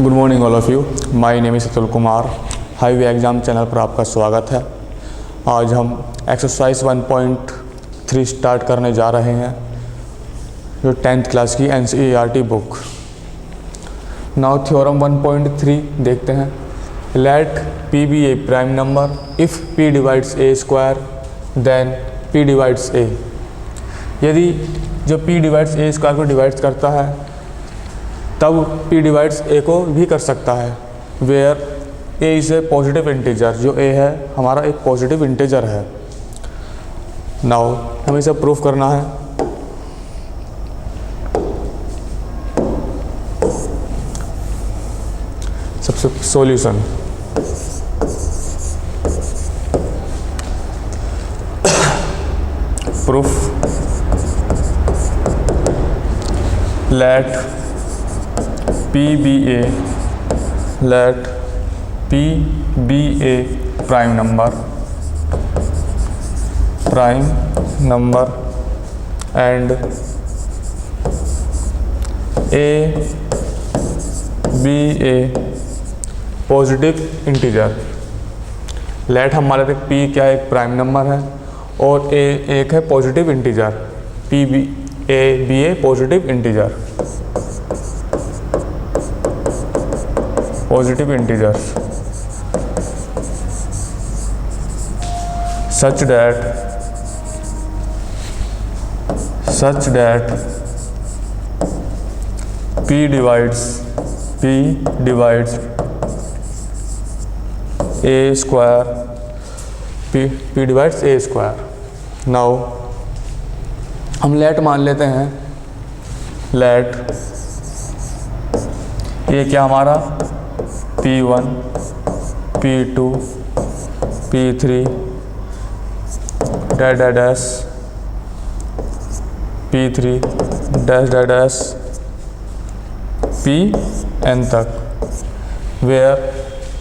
Good morning all of you. My name is Atul Kumar. Highway exam channel पर आपका स्वागत है। आज हम एक्सरसाइज 1.3 स्टार्ट करने जा रहे हैं, जो 10th क्लास की NCERT बुक। नाउ थ्योरम 1.3 देखते हैं। Let P be a prime number if P divides A square then P divides A। यदि जो P डिवाइड्स A स्क्वायर को डिवाइड्स करता है तब P डिवाइड्स A को भी कर सकता है। Where A is a positive integer, जो A है हमारा एक पॉजिटिव इंटीजर है। नाउ हमें इसे प्रूफ करना है। सबसे solution proof late P be a let P be a prime number and A be a positive integer. Let हमारे तक P क्या है, एक प्राइम नंबर है और A एक है positive integer. P be A be a positive integer, positive integers such that P divides A square, P divides A square। now हम लेट मान लेते हैं। लेट ये क्या हमारा P1 P2 P3 dash P3 dash Pn तक, where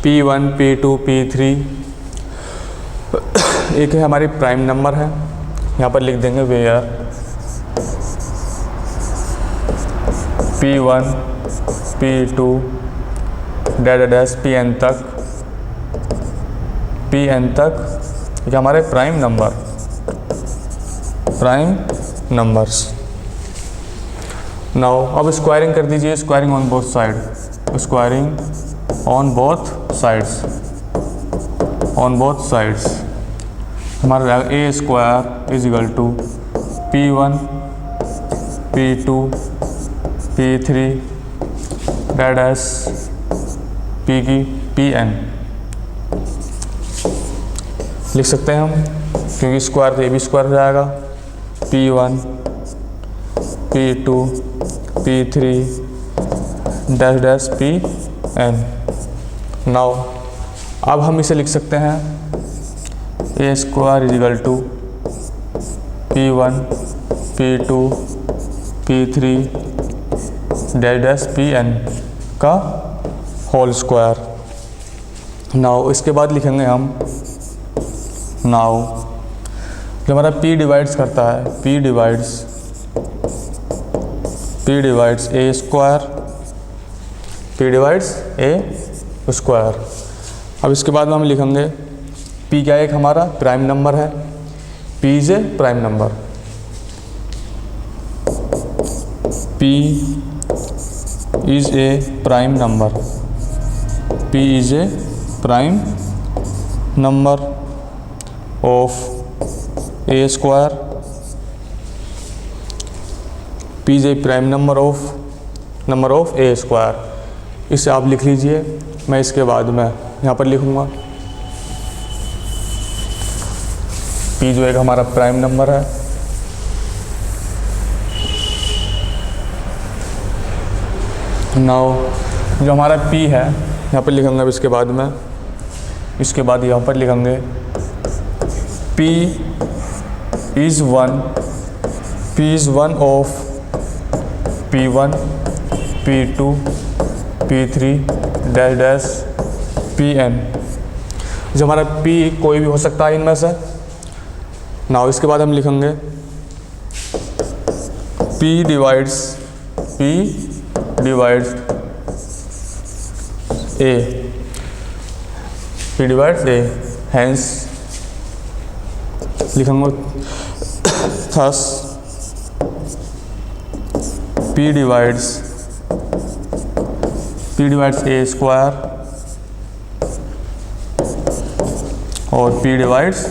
P1 P2 P3 एक है हमारी प्राइम नंबर है। यहाँ पर लिख देंगे where P1 P2 dash Pn तक ये हमारे प्राइम नंबर्स। नाउ अब स्क्वायरिंग कर दीजिए। स्क्वायरिंग ऑन बोथ साइड्स हमारा A square is equal to P1 P2 P3 dash P की Pn लिख सकते हैं हम, क्योंकि स्क्वायर तो ये भी स्क्वायर हो जाएगा। P1 P2 P3 dash Pn। Now अब हम इसे लिख सकते हैं A square is equal to P1 P2 P3 dash Pn का होल स्क्वायर। नाउ इसके बाद लिखेंगे हम, नाउ जो हमारा P डिवाइड्स करता है, P डिवाइड्स A स्क्वायर। अब इसके बाद में हम लिखेंगे P क्या एक हमारा प्राइम नंबर है। P is a prime number. P is a prime number. P is a prime number of A square। P is a prime number of A square। इसे आप लिख लीजिए। मैं इसके बाद में यहाँ पर लिखूँगा P जो एक हमारा प्राइम नंबर है। नाउ जो हमारा P है यहाँ पर लिखेंगे। अब इसके बाद यहाँ पर लिखेंगे P is one of P1 P2 P3 dash Pn। जो हमारा P कोई भी हो सकता है इनमें से। नाउ इसके बाद हम लिखेंगे P divides a, P divides A, hence लिखूंगा thus P divides A square और P डिवाइड्स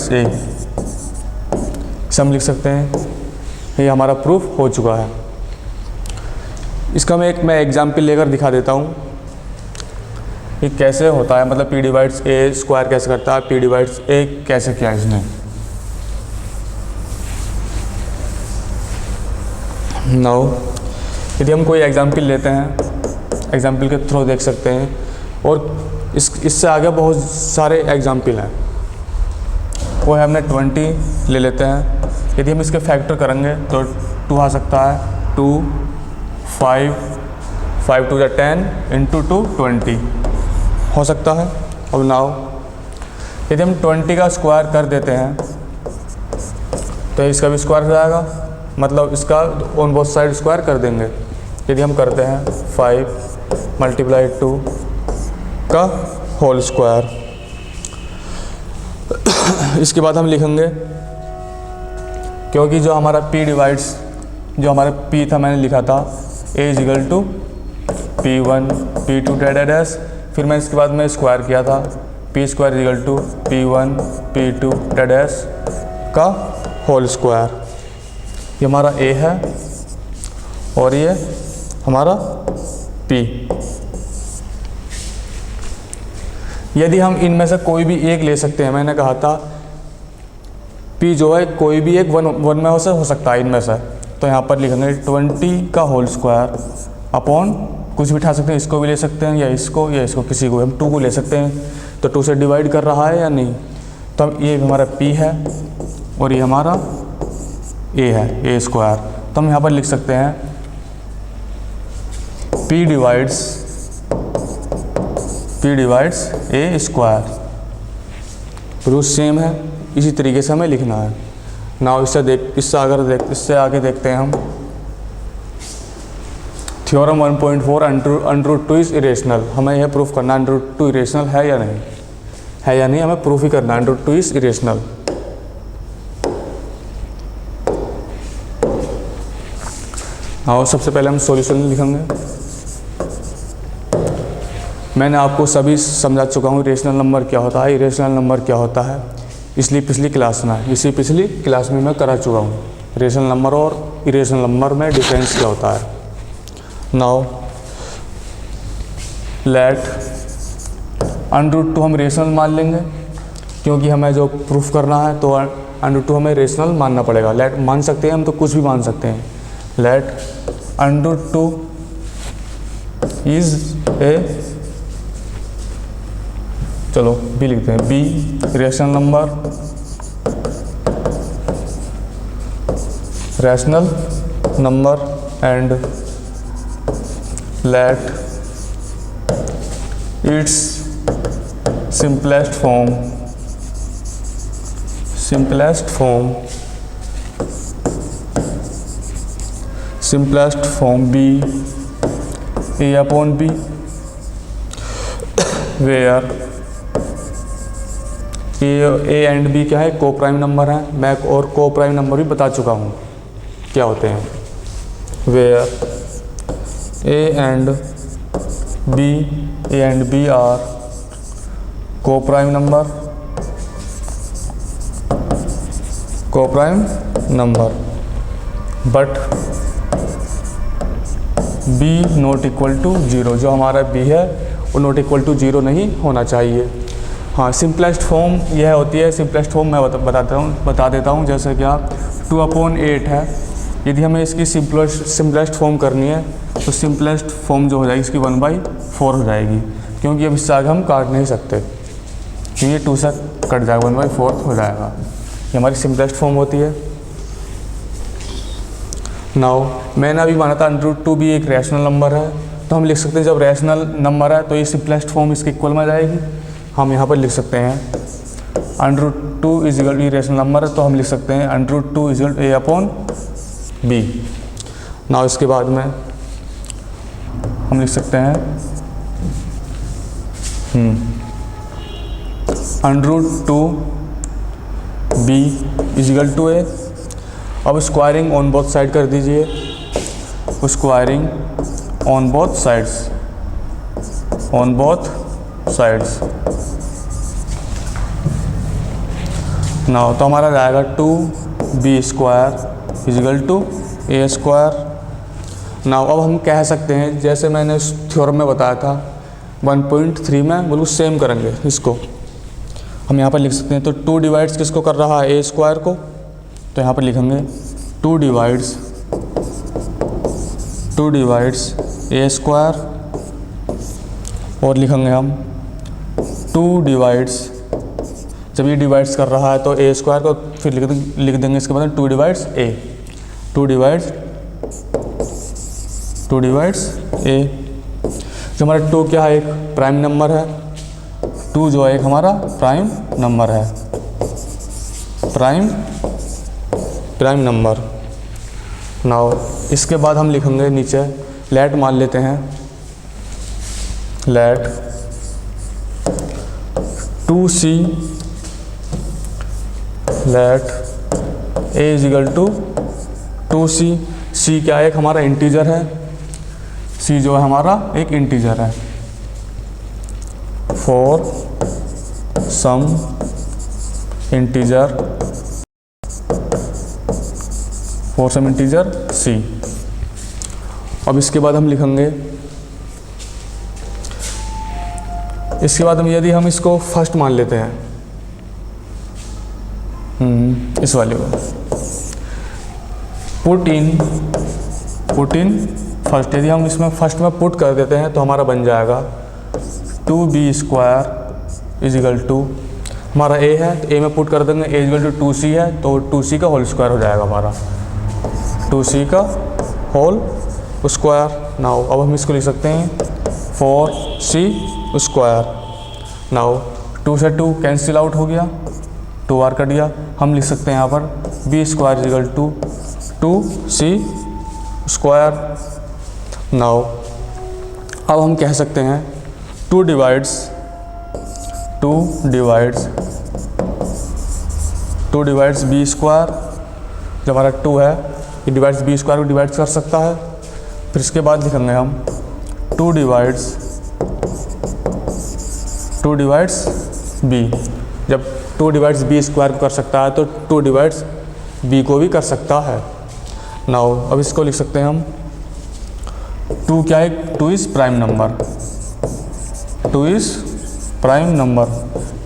A, इसे हम लिख सकते हैं। ये हमारा प्रूफ हो चुका है। इसका मैं एग्जाम्पल लेकर दिखा देता हूँ कि कैसे होता है, मतलब P डिवाइड्स A स्क्वायर कैसे करता है, P डिवाइड्स A कैसे किया इसने। नाउ यदि हम कोई एग्जाम्पल लेते हैं, एग्जाम्पल के थ्रू देख सकते हैं, और इससे आगे बहुत सारे एग्जाम्पल हैं। वो है हमने 20 ले लेते हैं। यदि हम इसके फैक्टर करेंगे तो 2 आ सकता है, 2 5 5 2 10 इंटू 2 20 हो सकता है। अब नाउ यदि हम 20 का स्क्वायर कर देते हैं तो इसका भी स्क्वायर हो जाएगा, मतलब इसका ऑन बोथ साइड स्क्वायर कर देंगे। यदि हम करते हैं 5 मल्टीप्लाई 2 का होल स्क्वायर, इसके बाद हम लिखेंगे, क्योंकि जो हमारा P डिवाइड्स, जो हमारा P था मैंने लिखा था A is equal to P1 P2 dash, फिर मैं इसके बाद में स्क्वायर किया था P square is equal to P1 P2 dash का होल स्क्वायर। ये हमारा A है और ये हमारा P। यदि हम इनमें से कोई भी एक ले सकते हैं, मैंने कहा था P जो है कोई भी एक वन में हो सकता है इनमें से, तो यहाँ पर लिखेंगे 20 का होल स्क्वायर अपॉन कुछ भी उठा सकते हैं, इसको भी ले सकते हैं या इसको, किसी को हम 2 को ले सकते हैं। तो 2 से डिवाइड कर रहा है या नहीं, तो हम ये हमारा P है और ये हमारा A है, A स्क्वायर। तो हम यहाँ पर लिख सकते हैं P divides A square. Proof same है, इसी तरीके से हमें लिखना है। नाउ इससे आगे देखते हैं हम थ्योरम 1.4 अंडर 2 इज इरेशनल। हमें यह प्रूफ करना है अंडर 2 इरेशनल है या नहीं, हमें प्रूफ ही करना है अंडर 2 इज इरेशनल। और सबसे पहले हम सॉल्यूशन लिखेंगे। मैंने आपको सभी समझा चुका हूँ इरेशनल नंबर क्या होता है, इरेशनल नंबर क्या होता है, इसलिए पिछली क्लास में मैं करा चुका हूँ इरेशनल नंबर और इरेशनल नंबर में डिफरेंस क्या होता है। नाउ लेट अंडर 2 हम रेशनल मान लेंगे, क्योंकि हमें जो प्रूफ करना है तो अंडर 2 हमें रेशनल मानना पड़ेगा। लेट मान सकते हैं हम, तो कुछ भी मान सकते हैं। लेट अंडर 2 इज ए, चलो बी लिखते हैं, B rational number and let its simplest form be A upon B, where A and B क्या है, को प्राइम नंबर है। मैं और को प्राइम नंबर भी बता चुका हूँ क्या होते हैं। where A and B are coprime number but B not equal to 0। जो हमारा B है वो नॉट इक्वल टू 0 नहीं होना चाहिए। हाँ, सिंपलेस्ट फॉर्म यह होती है। सिंपलेस्ट फॉर्म मैं बता देता हूँ। जैसे कि 2/8 है, यदि हमें इसकी सिंपलेस्ट फॉर्म करनी है तो सिंपलेस्ट फॉर्म जो हो जाएगी इसकी 1/4 हो जाएगी, क्योंकि अब इससे आगे हम काट नहीं सकते, क्योंकि 2 से कट जाएगा, 1/4 हो जाएगा। ये हमारी सिंपलेस्ट फॉर्म होती है। नाउ मैंने अभी माना था अंडर 2 भी एक रैशनल नंबर है, तो हम लिख सकते हैं जब रैशनल नंबर है तो ये सिंपलेस्ट फॉर्म इसके इक्वल में जाएगी। हम यहाँ पर लिख सकते हैं under 2 is equal to rational number है, तो हम लिख सकते हैं under 2 is equal A upon B। Now इसके बाद में हम लिख सकते हैं √2b इजिकल टू ए। अब स्क्वायरिंग ऑन बोथ साइड कर दीजिए, squaring on both sides, on both sides. Now तो हमारा जाएगा 2b² is equal to a²। Now अब हम कह सकते हैं, जैसे मैंने इस थ्योरम में बताया था 1.3 में, बिल्कुल सेम करेंगे इसको। हम यहाँ पर लिख सकते हैं, तो 2 डिवाइड्स किसको कर रहा है, a² को, तो यहाँ पर लिखेंगे 2 डिवाइड्स a², और लिखेंगे हम 2 डिवाइड्स, जब ये डिवाइड्स कर रहा है तो a² को फिर लिख देंगे इसके बाद 2 डिवाइड्स a, 2 डिवाइड्स a। जो हमारा 2 क्या है, एक प्राइम नंबर है, 2 जो है एक हमारा प्राइम नंबर है, प्राइम नंबर। नाउ इसके बाद हम लिखेंगे नीचे, लेट मान लेते हैं, let 2c, let a equal to 2c। c क्या है, एक हमारा इंटीजर है, c जो है हमारा एक इंटीजर है। For some integer c। अब इसके बाद हम लिखेंगे, इसके बाद यदि हम इसको फर्स्ट मान लेते हैं, इस वाले को पुट इन फर्स्ट, यदि हम इसमें फर्स्ट में पुट कर देते हैं तो हमारा बन जाएगा 2b² इजिकल टू, हमारा a है तो a में पुट कर देंगे, a इजिकल टू 2c है तो 2c का होल स्क्वायर हो जाएगा हमारा, 2c का होल स्क्वायर। नाउ अब हम इसको लिख सकते हैं 4c²। नाउ 2 से 2 कैंसिल आउट हो गया, 2 बार कट गया, हम लिख सकते हैं यहाँ पर b² is equal to 2c²। Now अब हम कह सकते हैं 2 डिवाइड्स b², जो हमारा 2 है ये डिवाइड्स b² को डिवाइड्स कर सकता है। फिर इसके बाद लिखेंगे हम 2 डिवाइड्स b, जब 2 डिवाइड्स b² को कर सकता है तो 2 डिवाइड्स b को भी कर सकता है। नाउ अब इसको लिख सकते हैं हम 2 क्या है, 2 इज़ प्राइम नंबर,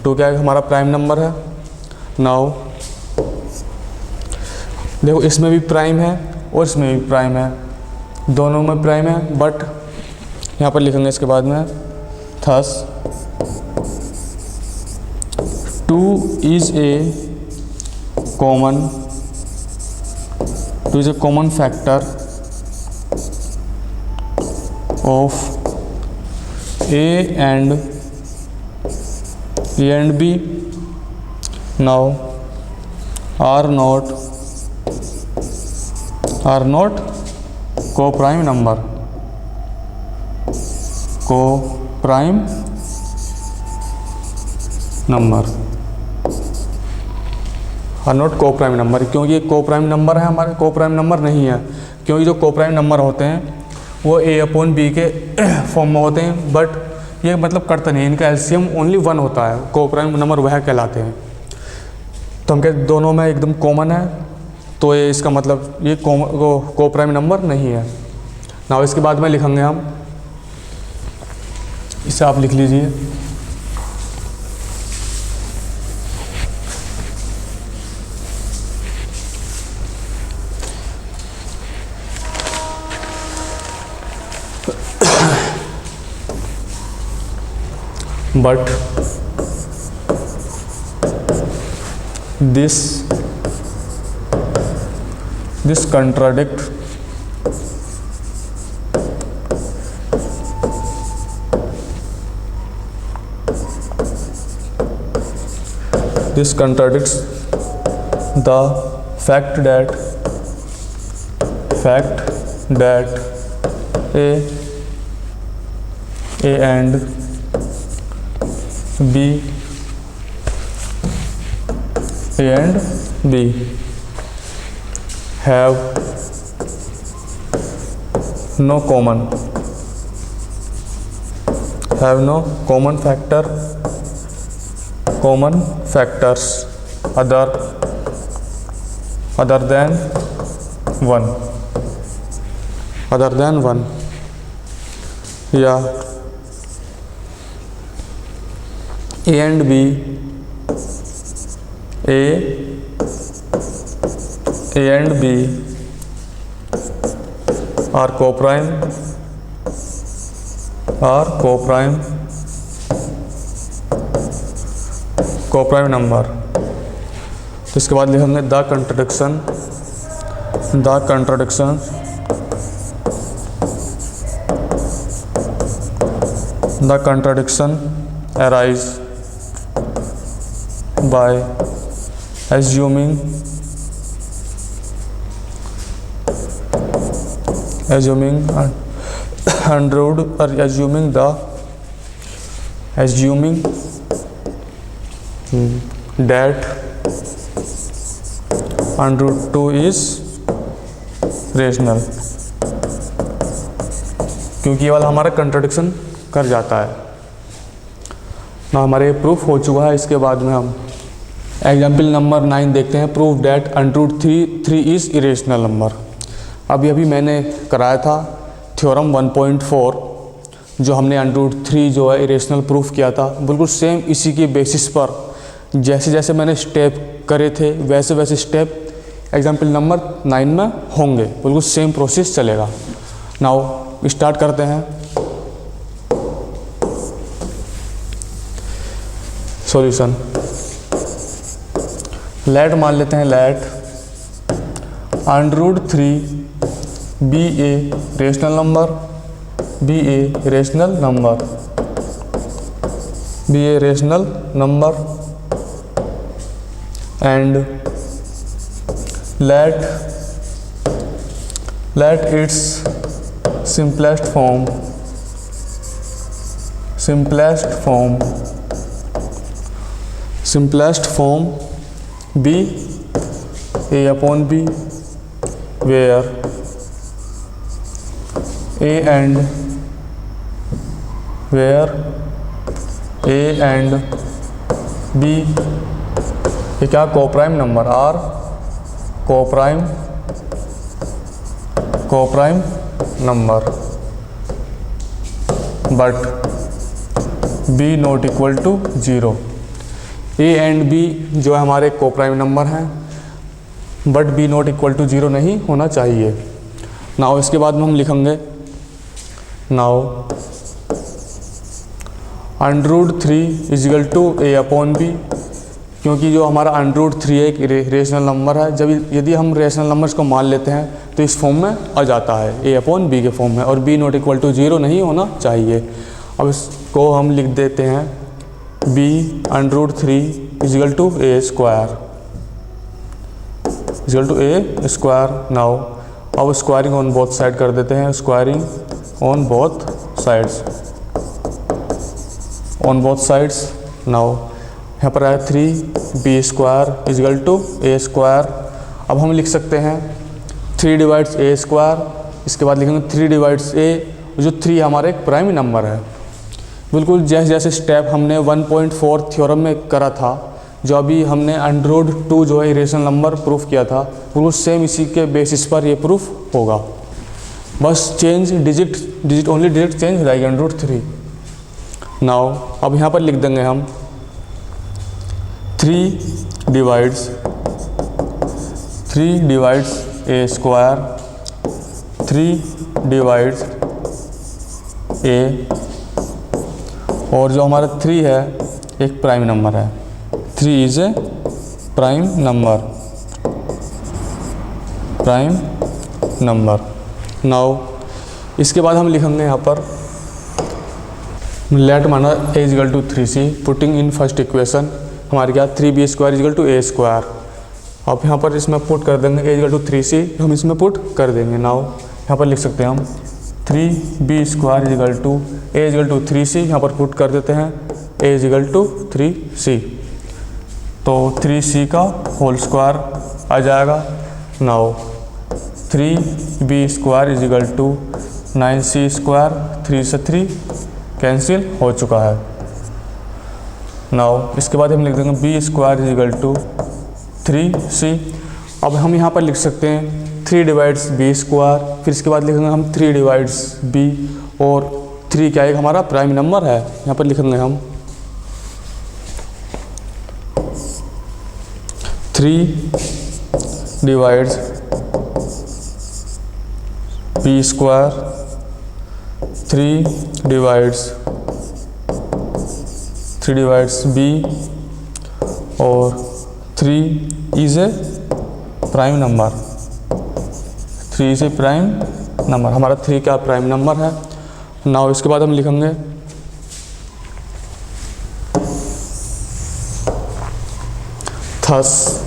2 क्या है हमारा प्राइम नंबर है। नाउ देखो इसमें भी प्राइम है और इसमें भी प्राइम है, दोनों में प्राइम है, बट यहाँ पर लिखेंगे इसके बाद में thus 2 is a common factor of A and B now are not co-prime number, are not coprime number, क्योंकि ये को-प्राइम नंबर है, हमारे को-प्राइम नंबर नहीं है, क्योंकि जो को-प्राइम नंबर होते हैं वो a/b के फॉर्म में होते हैं, बट ये मतलब करते नहीं, इनका एलसीएम ओनली 1 होता है, को-प्राइम नंबर वह कहलाते हैं। तो हम कहते दोनों में एकदम कॉमन है, तो ये इसका मतलब ये को-प्राइम नंबर नहीं है। ना इसके बाद में लिखेंगे हम, इसे आप लिख लीजिए, but this contradict this contradicts the fact that a A and B, A and B have no common factors other than 1 या A and B are co-prime number। तो इसके बाद लिखेंगे the contradiction arise by assuming that √2 is rational, क्योंकि ये वाला हमारा contradiction कर जाता है ना। हमारे प्रूफ हो चुका है। इसके बाद में हम एग्जाम्पल नंबर 9 देखते हैं। Proof that √3 is irrational number. अभी मैंने कराया था थ्योरम 1.4, जो हमने √3 जो है इरेशनल प्रूफ किया था। बिल्कुल सेम इसी के बेसिस पर जैसे मैंने स्टेप करे थे वैसे स्टेप एग्जाम्पल नंबर 9 में होंगे। बिल्कुल सेम प्रोसेस चलेगा। नाउ स्टार्ट करते हैं। सॉल्यूशन लेट मान लेते हैं, let √3 be a rational number and let its simplest form be A upon B, where A and B ये क्या coprime number are coprime number, but B not equal to 0। A and B जो है हमारे coprime number हैं, but B not equal to 0 नहीं होना चाहिए। Now इसके बाद में हम लिखेंगे now √3 is equal to A upon B, क्योंकि जो हमारा √3 एक रेशनल नंबर है। जब यदि हम रेशनल नंबर्स को मान लेते हैं तो इस फॉर्म में आ जाता है, A अपॉन B के फॉर्म में, और B नॉट इक्वल टू 0 नहीं होना चाहिए। अब इसको हम लिख देते हैं B √3 is equal to A square now. अब स्क्वायरिंग ऑन बोथ साइड कर देते हैं, squaring on both sides now. यहाँ पर आया 3B square is equal to A square. अब हम लिख सकते हैं 3 डिवाइड्स A स्क्वायर, इसके बाद लिखेंगे 3 डिवाइड्स A, जो 3 हमारा एक प्राइम नंबर है। बिल्कुल जैसे स्टेप हमने 1.4 थ्योरम में करा था, जो अभी हमने √2 जो है इरेशनल नंबर प्रूफ किया था, बिल्कुल सेम इसी के बेसिस पर ये प्रूफ होगा। बस change digit only digit change like √3। Now अब यहाँ पर लिख देंगे हम 3 divides A square, 3 divides A, और जो हमारा 3 है एक प्राइम नंबर है। 3 is a prime number. Now इसके बाद हम लिखेंगे यहाँ पर लेट माना A is equal to 3C, putting in first equation हमारे क्या 3B square is equal to A square. अब यहाँ पर इसमें पुट कर देंगे A is equal to 3C, हम इसमें पुट कर देंगे। नाउ यहाँ पर लिख सकते हैं हम 3b² equal to a equal to 3c, यहाँ पर पुट कर देते हैं a इजिकल टू 3c, तो 3c का होल स्क्वायर आ जाएगा। Now 3b² equal to 9c², 3 से 3 कैंसिल हो चुका है। नाउ इसके बाद हम लिख देंगे b² इजिकल टू 3c। अब हम यहाँ पर लिख सकते हैं 3 डिवाइड्स b², फिर इसके बाद लिखेंगे हम 3 डिवाइड्स b, और 3 क्या है हमारा प्राइम नंबर है, यहाँ पर लिखेंगे हम 3 डिवाइड्स b², 3 डिवाइड्स b, और 3 is a prime number, 3 is a prime number, हमारा 3 का प्राइम नंबर है। नाउ इसके बाद हम लिखेंगे थस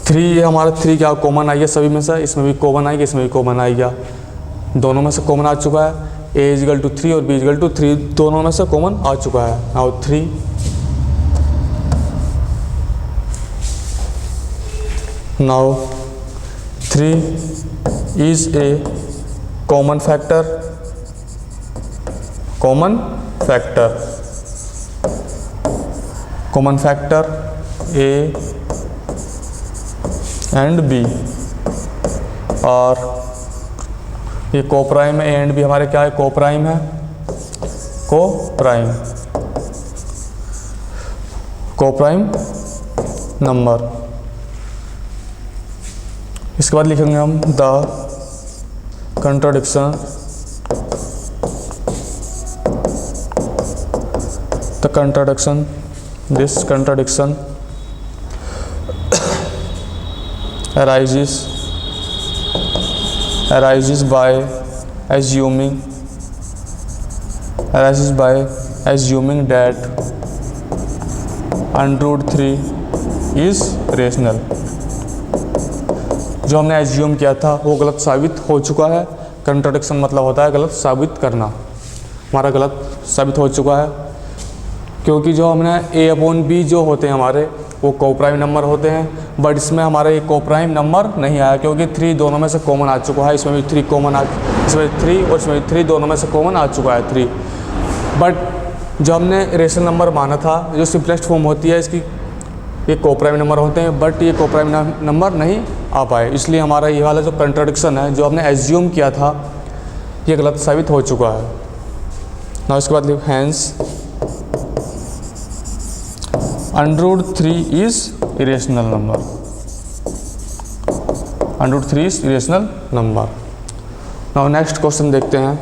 3, ये हमारा 3 क्या कॉमन आ गया सभी में से, इसमें भी कॉमन आ गया, इसमें भी कॉमन आ गया, दोनों में से कॉमन आ चुका है। a इजिकल टू 3 और b इजिकल टू 3 दोनों में से कॉमन आ चुका है। Now 3 now 3 is a common factor a and b, और ये कोप्राइम है, a एंड b हमारे क्या है कोप्राइम है, कोप्राइम नंबर। इसके बाद लिखेंगे हम the contradiction this contradiction arises by assuming that √3 is rational। जो हमने एज्यूम किया था वो गलत साबित हो चुका है। कंट्राडिक्शन मतलब होता है गलत साबित करना, हमारा गलत साबित हो चुका है, क्योंकि जो हमने a/b जो होते हैं हमारे वो कोप्राइम नंबर होते हैं, बट इसमें हमारा ये कोप्राइम नंबर नहीं आया, क्योंकि 3 दोनों में से कॉमन आ चुका है, इसमें भी 3 कॉमन इसमें 3 और इसमें 3 दोनों में से कॉमन आ चुका है 3। बट जो हमने रेशनल नंबर माना था, जो सिंपलेस्ट फॉर्म होती है इसकी, ये कोप्राइम नंबर होते हैं, बट ये कोप्राइम नंबर नहीं आ पाए, इसलिए हमारा ये वाला जो कंट्राडिक्शन है जो हमने एज्यूम किया था ये गलत साबित हो चुका है। ना इसके बाद लिख hence √3 is irrational number, √3 is irrational number. Now next question देखते हैं।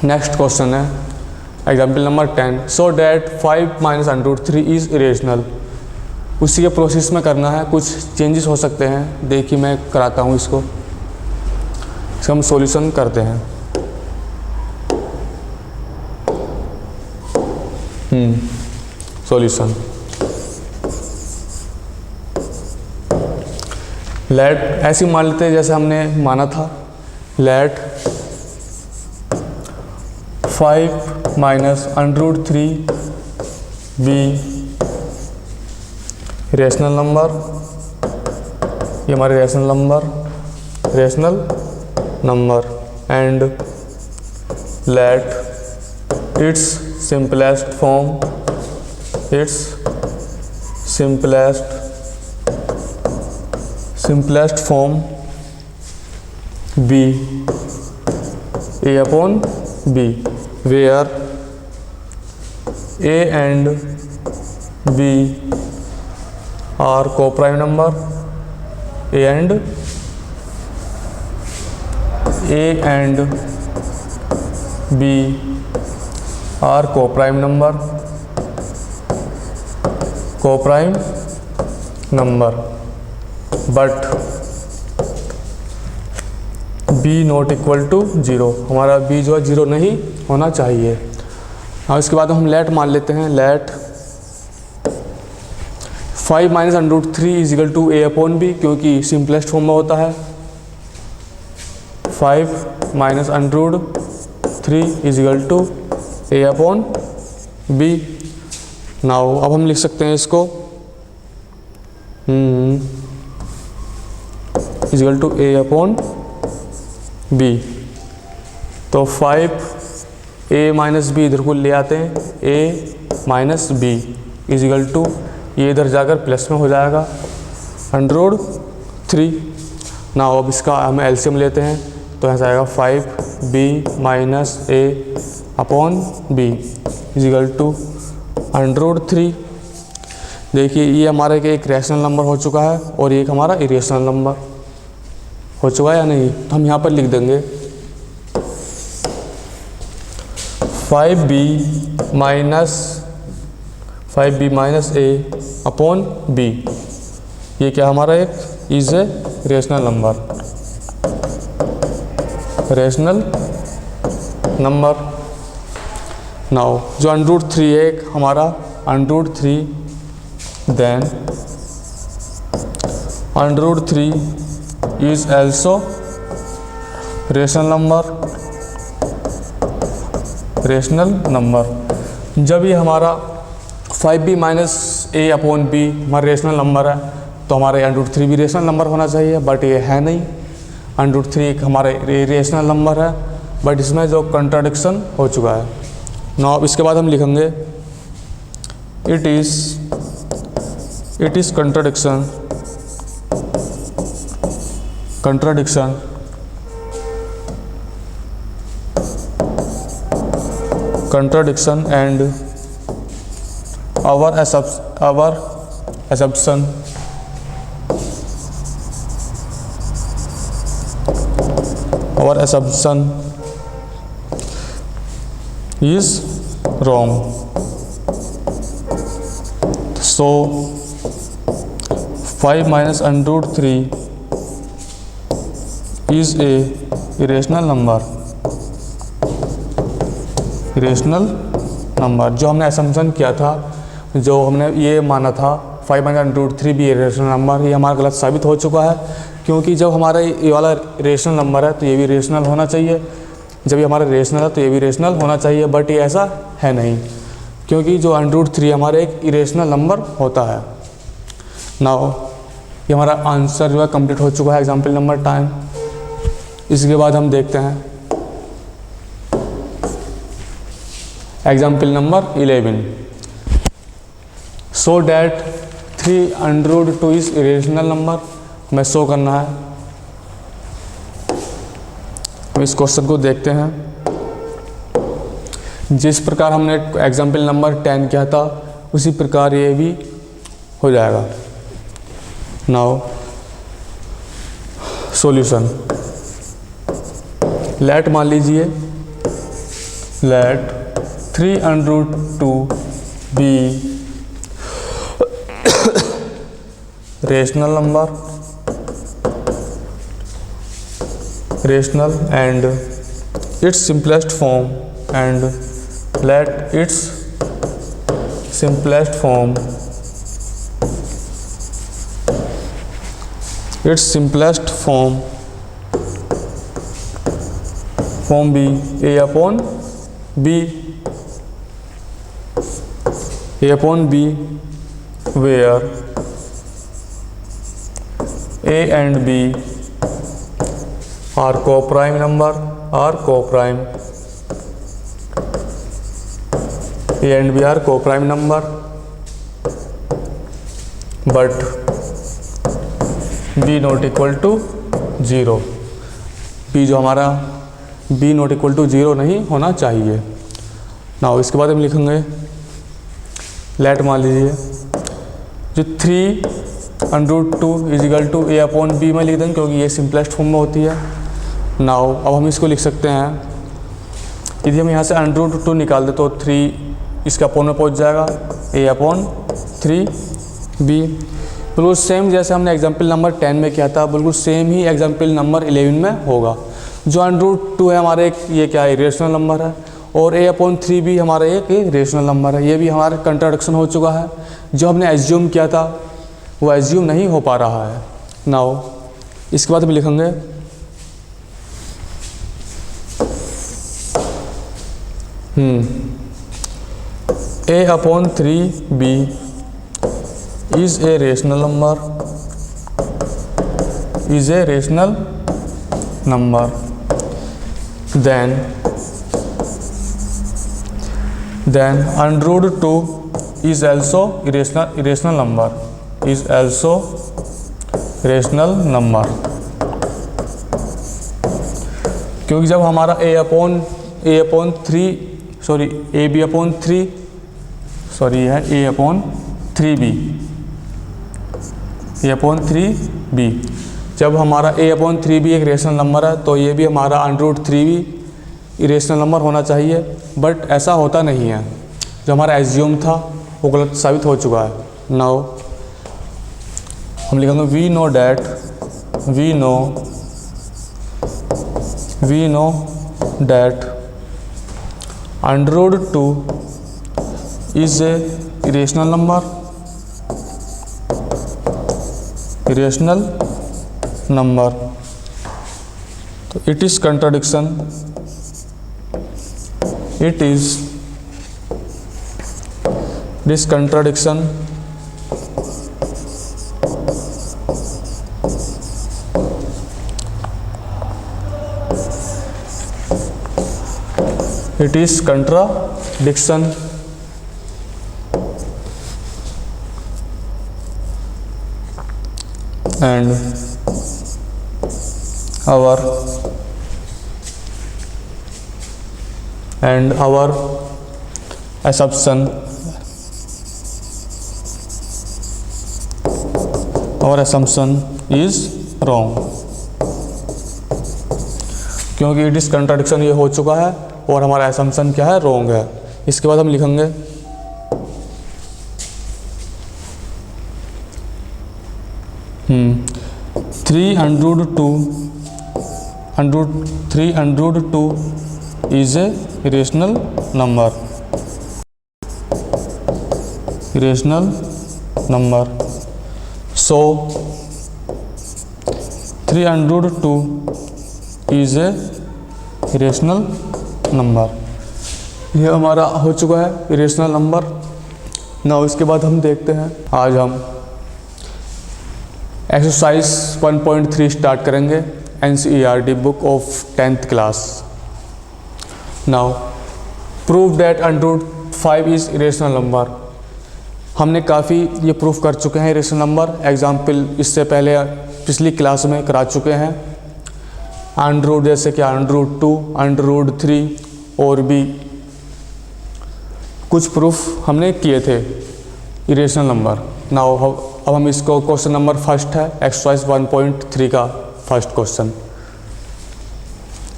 नेक्स्ट क्वेश्चन है example number 10, so that 5 - √3 is irrational. उसी के प्रोसेस में करना है, कुछ चेंजेस हो सकते हैं, देखिए मैं कराता हूँ इसको हम सॉल्यूशन करते हैं। सॉल्यूशन लेट ऐसे मान लेते हैं जैसे हमने माना था, लेट 5 - √3 बी रेशनल नंबर, ये हमारे rational number and let its simplest form b a/b, where a and b are coprime number, a and b are coprime number, but b not equal to 0, हमारा b जो है 0 नहीं होना चाहिए। हाँ, इसके बाद हम लेट मान लेते हैं, let 5 minus under root 3 is equal to A upon B, क्योंकि सिंपलेस्ट फॉर्म में होता है। 5 minus under root 3 is equal to A upon B. Now अब हम लिख सकते हैं इसको is equal to A upon B. तो 5 ए माइनस बी इधर को ले आते हैं, a minus b is equal to, ये इधर जाकर प्लस में हो जाएगा अंडर रूट 3। ना अब इसका हम एलसीएम लेते हैं, तो यहाँ से आएगा 5b minus A upon B is equal to under root 3। देखिए ये हमारे एक रैशनल नंबर हो चुका है और एक हमारा इरेशनल नंबर हो चुका है या नहीं, तो हम यहाँ पर लिख देंगे 5b माइनस ए अपॉन बी। ये क्या हमारा एक is a rational number. Now जो अंडर रूट 3 है एक हमारा under root 3, then under root 3 is also rational number. जब ये हमारा 5b माइनस ए अपॉन बी हमारा रेशनल नंबर है, तो हमारे अंडर रूट 3 भी रेशनल नंबर होना चाहिए, बट ये है नहीं। अंडर रूट 3 एक हमारे रेशनल नंबर है, बट इसमें जो कंट्राडिक्शन हो चुका है। नाउ इसके बाद हम लिखेंगे it is contradiction and our assumption is wrong. So 5 minus under root 3 is a irrational number। जो हमने असम्पशन किया था, जो हमने ये माना था 5 माइनस अंडर रूट 3 भी रेशनल नंबर, ये हमारा गलत साबित हो चुका है। क्योंकि जब हमारा ये वाला रेशनल नंबर है तो ये भी रेशनल होना चाहिए, जब ये हमारा रेशनल है तो ये भी रेशनल होना चाहिए, बट ये ऐसा है नहीं, क्योंकि जो अंडर रूट 3 हमारा एक इरेशनल नंबर होता है। नाउ ये हमारा आंसर जो है कंप्लीट हो चुका है, एग्जाम्पल नंबर 10। इसके बाद हम देखते हैं example number 11। So that 3 under root 2 is irrational number, हमें शो करना है। हम इस क्वेश्चन को देखते हैं। जिस प्रकार हमने एग्जाम्पल नंबर 10 किया था, उसी प्रकार ये भी हो जाएगा। नाउ सॉल्यूशन, लेट मान लीजिए let 3 under root 2 be rational and its simplest form, and let its simplest form be a upon b where a and b are co-prime number, a and b are co-prime number, but b not equal to 0। b जो हमारा b not equal to 0 नहीं होना चाहिए। Now इसके बाद हम लिखेंगे late मान लीजिए जो 3 under root 2 is equal to A upon b में लिख देंगे, क्योंकि ये सिंपलेस्ट फॉर्म में होती है। नाउ अब हम इसको लिख सकते हैं, यदि हम यहाँ से अंडर रूट 2 निकाल दे तो 3 इसके अपॉन में पहुँच जाएगा, ए अपॉन 3 बी। बिल्कुल सेम जैसे हमने एग्जाम्पल नंबर 10 में किया था, बिल्कुल सेम ही एग्जाम्पल नंबर 11 में होगा। जो अंडर रूट 2 है हमारे एक ये क्या है, रेशनल नंबर है, और ए अपॉन 3 भी हमारा एक रेशनल नंबर है। ये भी हमारा कंट्राडिक्शन हो चुका है। जो हमने एज्यूम किया था वो एज्यूम नहीं हो पा रहा है। नाउ इसके बाद हम लिखेंगे a/3b is a rational number, is a rational number, then under root 2 is also irrational number, is also rational number। क्योंकि जब हमारा a/3b जब हमारा a/3b एक रेशनल नंबर है तो ये भी हमारा √3b इरेशनल नंबर होना चाहिए, बट ऐसा होता नहीं है। जो हमारा एज्यूम था वो गलत साबित हो चुका है। नाउ हम लिखेंगे we know that √2 is a irrational number, तो it is contradiction, this contradiction and our assumption is wrong, क्योंकि इट इज कंट्राडिक्शन ये हो चुका है और हमारा assumption क्या है, रॉन्ग है। इसके बाद हम लिखेंगे 302 is a irrational number, so 302 is a irrational number। ये हमारा हो चुका है इरेशनल नंबर। ना इसके बाद हम देखते हैं, आज हम एक्सरसाइज 1.3 स्टार्ट करेंगे, NCERT book of 10th class. Now prove that √5 is irrational number. हमने काफ़ी ये प्रूफ कर चुके हैं इरेशनल नंबर, एग्जाम्पल इससे पहले पिछली क्लास में करा चुके हैं। √, जैसे कि √2, √3 और भी कुछ प्रूफ हमने किए थे इरेशनल नंबर। नाउ अब हम इसको क्वेश्चन नंबर फर्स्ट है एक्सरसाइज 1.3 का फर्स्ट क्वेश्चन।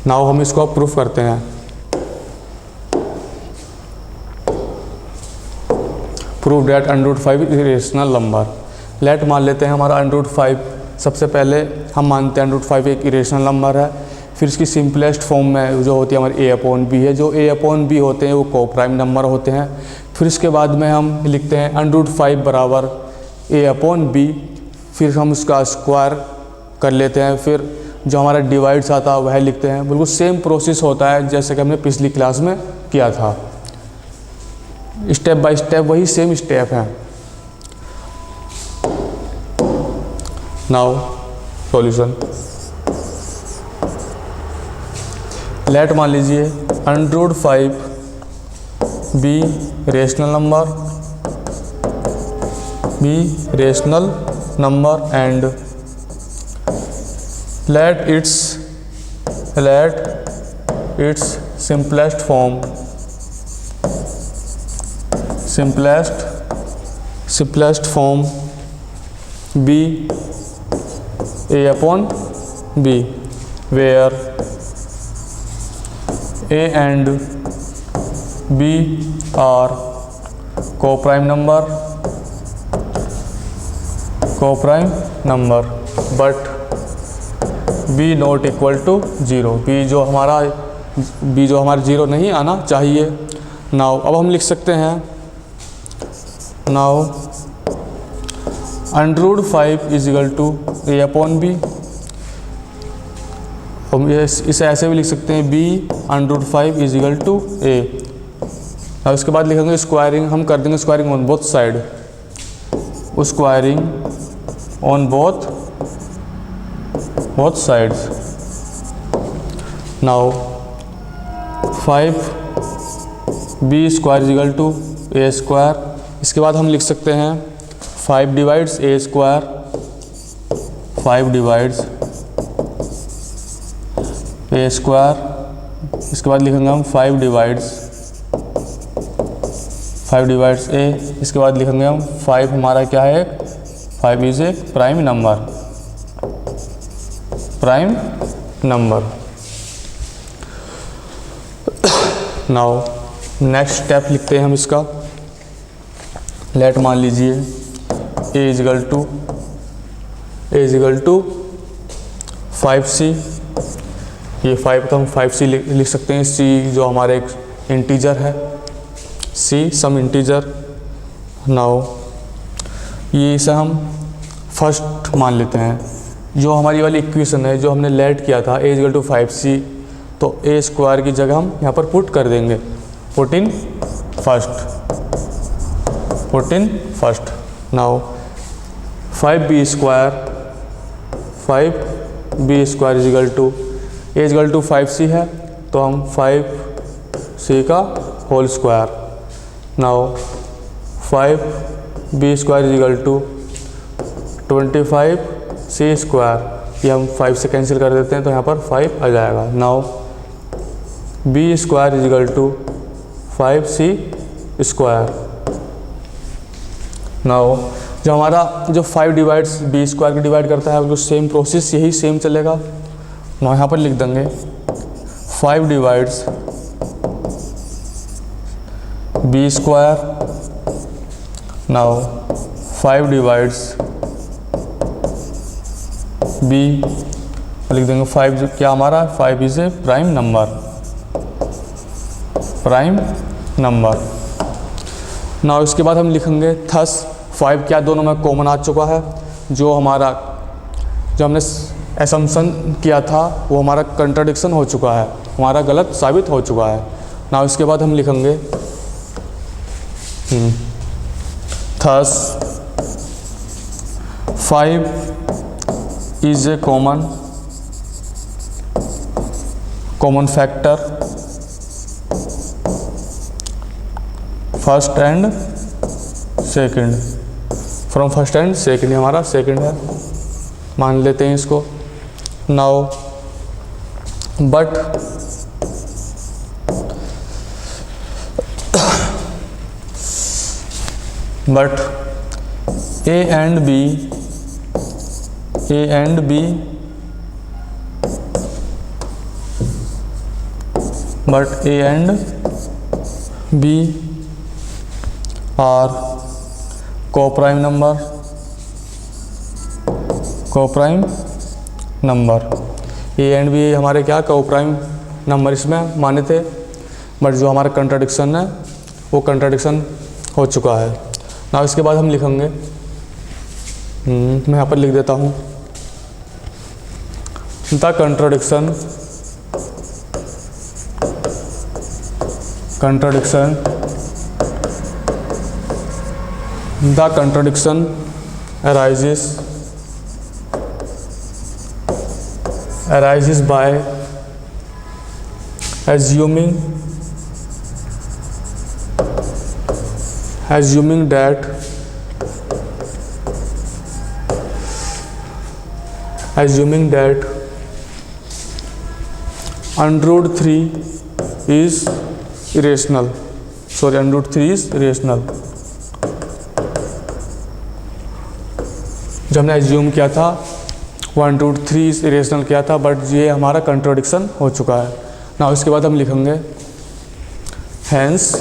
नाउ हम इसको प्रूफ करते हैं। Prove that √5 is irrational number. Let मान लेते हैं हमारा √5, सबसे पहले हम मानते हैं √5 एक इरेशनल नंबर है। फिर इसकी सिंपलेस्ट फॉर्म में जो होती है हमारी a/b है। जो a/b होते हैं वो कोप्राइम नंबर होते हैं। फिर इसके बाद में हम लिखते हैं √5 बराबर a/b, फिर हम उसका स्क्वायर कर लेते हैं। फिर जो हमारा डिवाइड्स आता है वह लिखते हैं। बिल्कुल सेम प्रोसेस होता है जैसे कि हमने पिछली क्लास में किया था, स्टेप बाय स्टेप वही सेम स्टेप हैं। Now solution. लेट मान लीजिए √5 be rational number and let its simplest form be a/b, where a and b are coprime number but b not equal to 0, b जो हमारा 0 नहीं आना चाहिए। Now अब हम लिख सकते हैं, now √5 is equal to A upon b. हम इसे ऐसे भी लिख सकते हैं b√5 इज इक्वल टू ए। और उसके बाद लिखेंगे स्क्वायरिंग, हम कर देंगे squaring on both side, squaring on both sides. Now 5b square is equal to a square. इसके बाद हम लिख सकते हैं 5 divides a square, 5 divides a square. इसके बाद लिखेंगे हम 5 डिवाइड्स ए। इसके बाद लिखेंगे हम 5 हमारा क्या है, 5 is a prime number. Now next step लिखते हैं हम इसका। लेट मान लीजिए ए इज इक्वल टू 5c। ये 5 तो हम 5c लिख सकते हैं। c जो हमारे एक इंटीजर है, c सम इंटीजर। नाउ ये इसे हम फर्स्ट मान लेते हैं। जो हमारी वाली इक्वेशन है जो हमने लेट किया था a is equal to 5c, तो ए स्क्वायर की जगह हम यहाँ पर पुट कर देंगे, put in first. Now 5b square is equal to a is equal to 5c है, तो हम 5c का whole square. Now 5b square is equal to 25c square. ये हम 5 से कैंसिल कर देते हैं तो यहाँ पर 5 आ जाएगा। Now b square is equal to 5c square. Now जो हमारा जो 5 डिवाइड्स b स्क्वायर को डिवाइड करता है, वो सेम प्रोसेस यही सेम चलेगा। नाउ यहाँ पर लिख देंगे 5 divides b square. Now 5 divides b, लिख देंगे 5 जो क्या हमारा 5 is a prime number. Now इसके बाद हम लिखेंगे थस 5 क्या दोनों में कॉमन आ चुका है। जो हमने असम्पशन किया था वो हमारा कंट्राडिक्शन हो चुका है, हमारा गलत साबित हो चुका है। नाउ इसके बाद हम लिखेंगे thus 5 is a common factor first and second. From first and second, हमारा सेकंड है, मान लेते हैं इसको। Now but a and b are coprime number. A and b हमारे क्या कोप्राइम नंबर इसमें माने थे, बट जो हमारा कंट्राडिक्शन है वो कंट्राडिक्शन हो चुका है। ना इसके बाद हम लिखेंगे, मैं यहाँ पर लिख देता हूँ the contradiction arises by assuming that √3 is irrational. √3 is irrational। जो हमने एज्यूम किया था 1√3 इज इरेशनल किया था, बट ये हमारा कंट्रोडिक्शन हो चुका है। ना इसके बाद हम लिखेंगे हैंस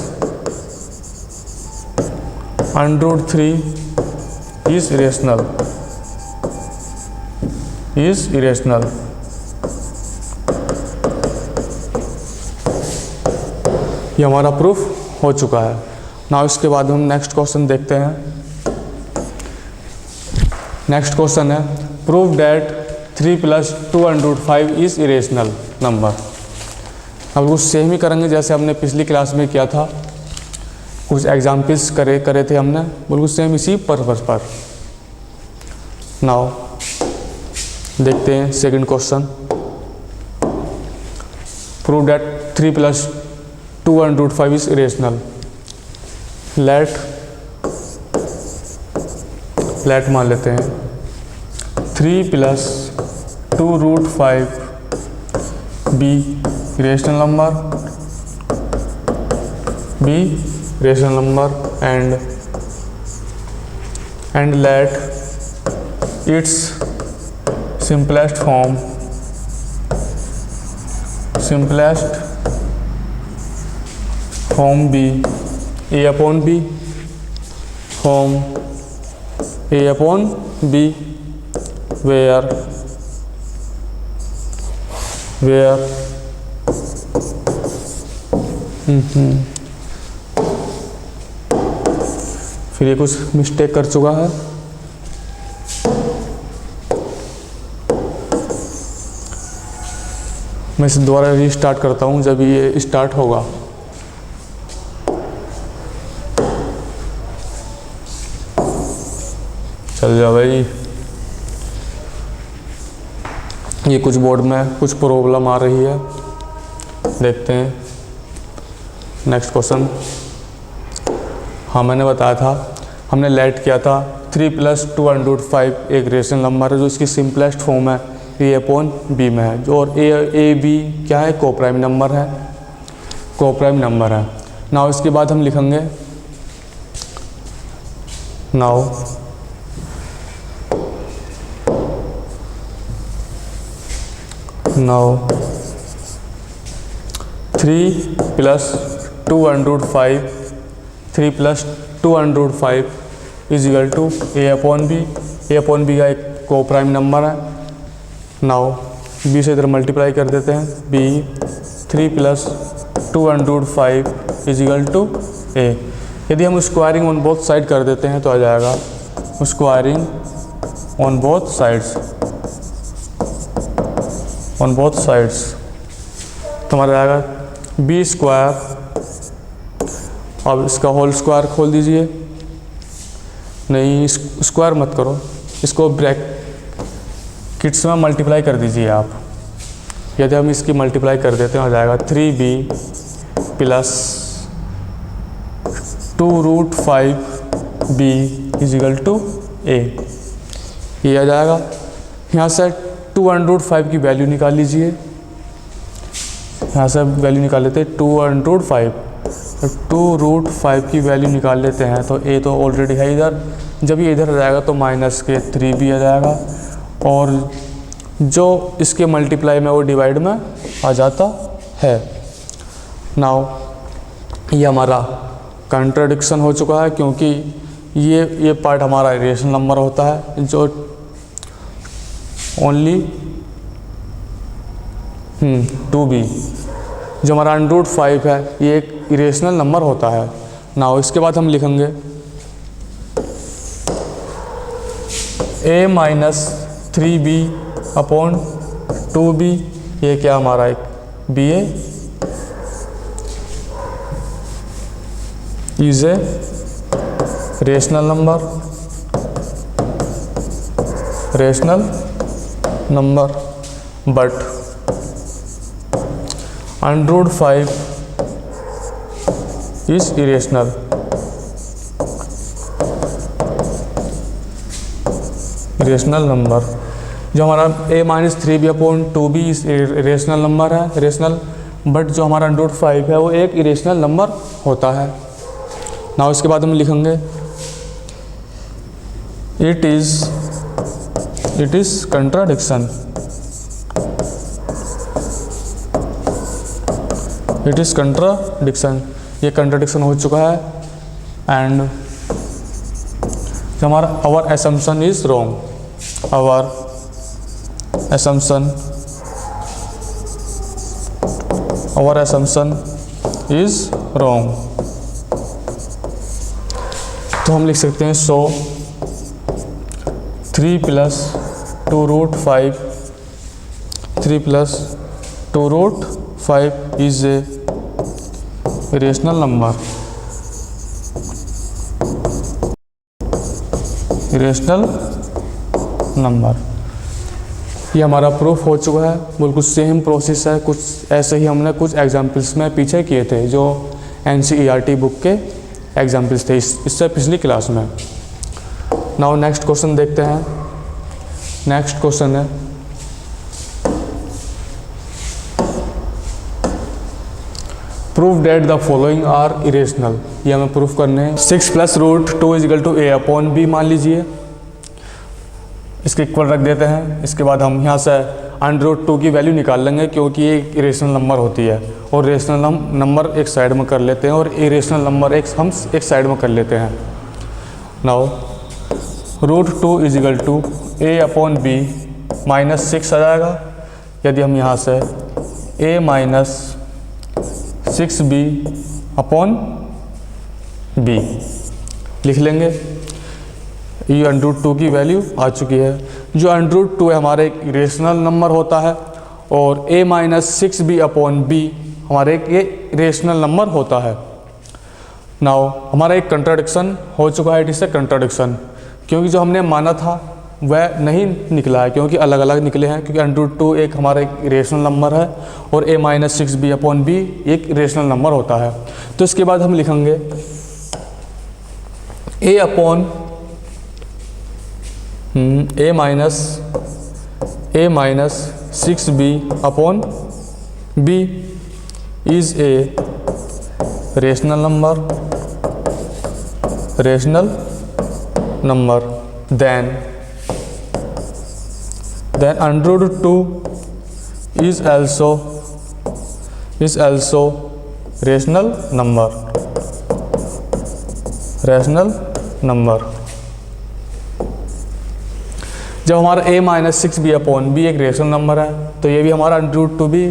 √3 इज इरेशनल। ये हमारा प्रूफ हो चुका है। ना इसके बाद हम नेक्स्ट क्वेश्चन देखते हैं। नेक्स्ट क्वेश्चन है prove that 3 + 2√5 is irrational number. अब कुछ सेम ही करेंगे जैसे हमने पिछली क्लास में किया था, कुछ एग्जाम्पल्स करे थे हमने, बिल्कुल सेम इसी पर्पस पर। नाउ देखते हैं second question. Prove that 3 + 2√5 is irrational. Let मान लेते हैं 3 + 2√5 be irrational number and let its simplest form be a/b form a/b where फिर ये कुछ मिस्टेक कर चुका है। मैं इसे दोबारा रीस्टार्ट करता हूँ जब ये स्टार्ट होगा। चल जा भाई। ये कुछ बोर्ड में कुछ प्रॉब्लम आ रही है, देखते हैं। Next question. हाँ, मैंने बताया था, हमने लेट किया था 3 + 2√5 एक रेशनल नंबर है जो इसकी सिंपलेस्ट फॉर्म है a/b में है, जो और a b क्या है, कोप्राइम नंबर है। नाउ इसके बाद हम लिखेंगे now 3 + 2√5 is equal to a/b। a/b का एक कोप्राइम नंबर है। नाउ b से इधर मल्टीप्लाई कर देते हैं, b 3 + 2√5 is equal to a। यदि हम स्क्वायरिंग ऑन बोथ साइड कर देते हैं तो आ जाएगा स्क्वायरिंग ऑन बोथ साइड्स तो हमारा आएगा b²। अब इसका होल स्क्वायर खोल दीजिए, नहीं स्क्वायर मत करो, इसको ब्रैकेट्स में मल्टीप्लाई कर दीजिए आप। यदि हम इसकी मल्टीप्लाई कर देते हैं हो जाएगा 3b + 2√5b is equal to a। ये आ जाएगा। यहाँ से 2√5 की वैल्यू निकाल लीजिए, यहाँ से वैल्यू निकाल लेते हैं 2√5 की वैल्यू निकाल लेते हैं तो a तो ऑलरेडी है इधर, जब ये इधर आ जाएगा तो -3b आ जाएगा, और जो इसके मल्टीप्लाई में वो डिवाइड में आ जाता है। नाउ ये हमारा कंट्राडिक्शन हो चुका है, क्योंकि ये पार्ट हमारा इरेशनल नंबर होता है जो ओनली 2b, जो हमारा √5 है ये एक इरेशनल नंबर होता है। नाउ इसके बाद हम लिखेंगे a-3b/2b। ये क्या हमारा एक ba is a rational number but √5 is irrational. Number जो हमारा a-3b/2b रेशनल नंबर है, बट जो हमारा √5 है वो एक इरेशनल नंबर होता है। नाउ इसके बाद हम लिखेंगे इट इज कंट्राडिक्शन। ये कंट्राडिक्शन हो चुका है एंड जो हमारा our assumption is wrong. Our assumption is wrong। तो हम लिख सकते हैं सो 3 + 2√5 is a rational number. ये हमारा प्रूफ हो चुका है। बिल्कुल सेम प्रोसेस है, कुछ ऐसे ही हमने कुछ एग्जाम्पल्स में पीछे किए थे जो NCERT बुक के एग्जाम्पल्स थे इससे पिछली क्लास में। नाउ नेक्स्ट क्वेश्चन देखते हैं। नेक्स्ट क्वेश्चन है proof that the following are irrational. ये हमें प्रूफ करने हैं। 6 + √2 = a/b मान लीजिए, इसके इक्वल रख देते हैं। इसके बाद हम यहाँ से √2 की वैल्यू निकाल लेंगे क्योंकि ये इरेशनल नंबर होती है और रेशनल नंबर एक साइड में कर लेते हैं और इरेशनल नंबर हम एक साइड में कर लेते हैं। नाउ √2 = a/b -6 आ जाएगा। यदि हम यहाँ से a - 6b/b लिख लेंगे। ये √2 की वैल्यू आ चुकी है। जो √2 है हमारा एक इरेशनल नंबर होता है और a - 6b/b हमारे एक ये रेशनल नंबर होता है। नाउ हमारा एक कंट्राडिक्शन हो चुका है। इट इज़ ए कंट्राडिक्शन क्योंकि जो हमने माना था वह नहीं निकला है क्योंकि अलग अलग निकले हैं। क्योंकि √2 एक हमारा एक रेशनल नंबर है और a - 6b/b एक रेशनल नंबर होता है। तो इसके बाद हम लिखेंगे a - 6b/b is a rational number then √2 is also rational number। जब हमारा a - 6b/b एक रेशनल नंबर है तो ये भी हमारा √2 भी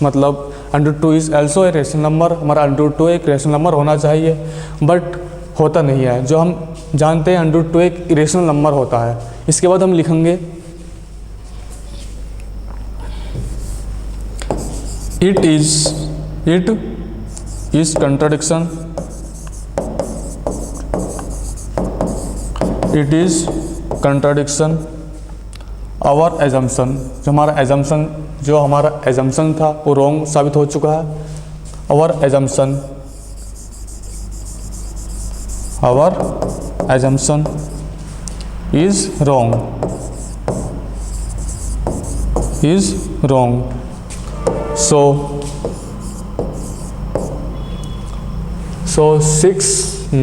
मतलब √2 is also A rational number. हमारा √2 एक रेशनल नंबर होना चाहिए बट होता नहीं है। जो हम जानते हैं √2 एक इरेशनल नंबर होता है। इसके बाद हम लिखेंगे it is contradiction our assumption. जो हमारा एजम्पशन था वो रॉन्ग साबित हो चुका है। Our assumption is wrong। So 6 +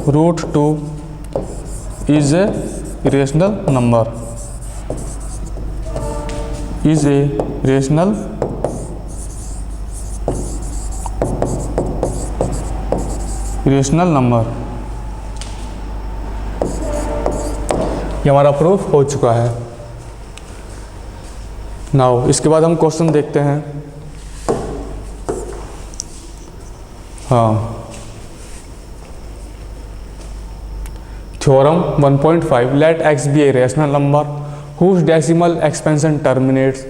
√2 is a rational number। ये हमारा प्रूफ हो चुका है। नाउ इसके बाद हम क्वेश्चन देखते हैं। Theorem 1.5 let x be a rational number whose decimal expansion terminates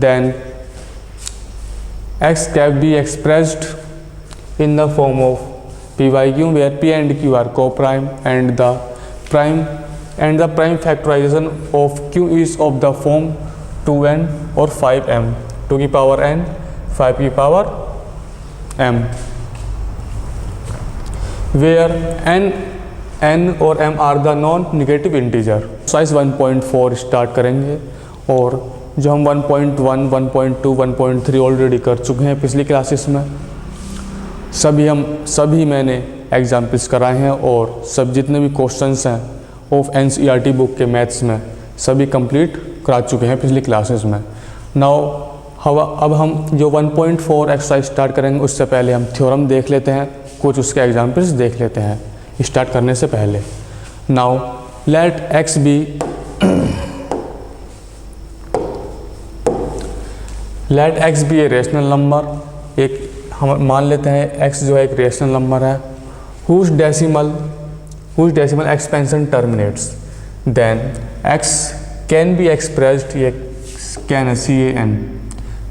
then x can be expressed in the form of p by q where p and q are co-prime and the prime factorization of q is of the form 2n or 5m to the power n 5 की power m where n और m are the non negative integer. Exercise 1.4 start करेंगे और जो हम 1.1, 1.2, 1.3 already कर चुके हैं पिछली क्लासेस में। सभी मैंने एग्जाम्पल्स कराए हैं और सब जितने भी क्वेश्चंस हैं ऑफ NCERT बुक के मैथ्स में सभी कंप्लीट करा चुके हैं पिछली क्लासेस में। नाउ अब हम जो 1.4 एक्सरसाइज स्टार्ट करेंगे उससे पहले हम थ्योरम देख लेते हैं, कुछ उसके एग्जाम्पल्स देख लेते हैं स्टार्ट करने से पहले। Now let x be a rational number. एक हम मान लेते हैं x जो है एक रेशनल नंबर है whose decimal whose decimal expansion terminates, then x can be expressed, ये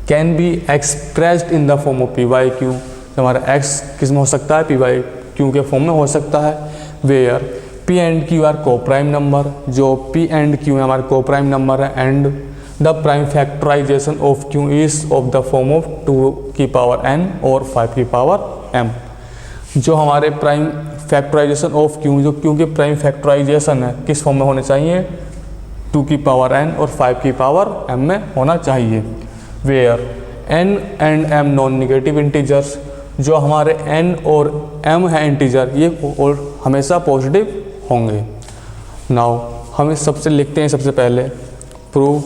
can be expressed in the form of p by q। हमारा x किस में हो सकता है, p by q के फॉर्म में हो सकता है, where p and q are co-prime number, जो p and q है हमारे co-prime number है, and the prime factorization of q is of the form of 2 की पावर n और 5 की पावर m। जो हमारे प्राइम फैक्टराइजेशन ऑफ q, जो q के प्राइम फैक्टराइजेशन है किस फॉर्म में होने चाहिए, 2 की पावर n और 5 की पावर m में होना चाहिए। Where n and m non negative integers, जो हमारे n और m है इंटीजर, ये और हमेशा पॉजिटिव होंगे। नाउ हम सबसे लिखते हैं, सबसे पहले प्रूव,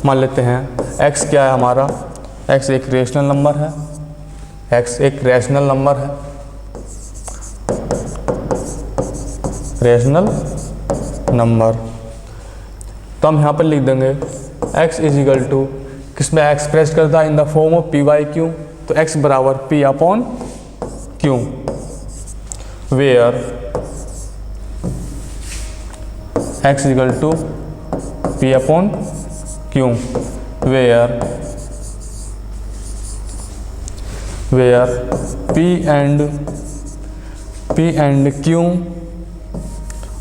मान लेते हैं x क्या है हमारा, x एक रेशनल नंबर है, x एक रैशनल नंबर है, रैशनल नंबर। तो हम यहाँ पर लिख देंगे x इज इक्वल टू, किसमें एक्सप्रेस करता है in the form of p by q, तो x बराबर p upon q, where x is equal to p upon q, where p and q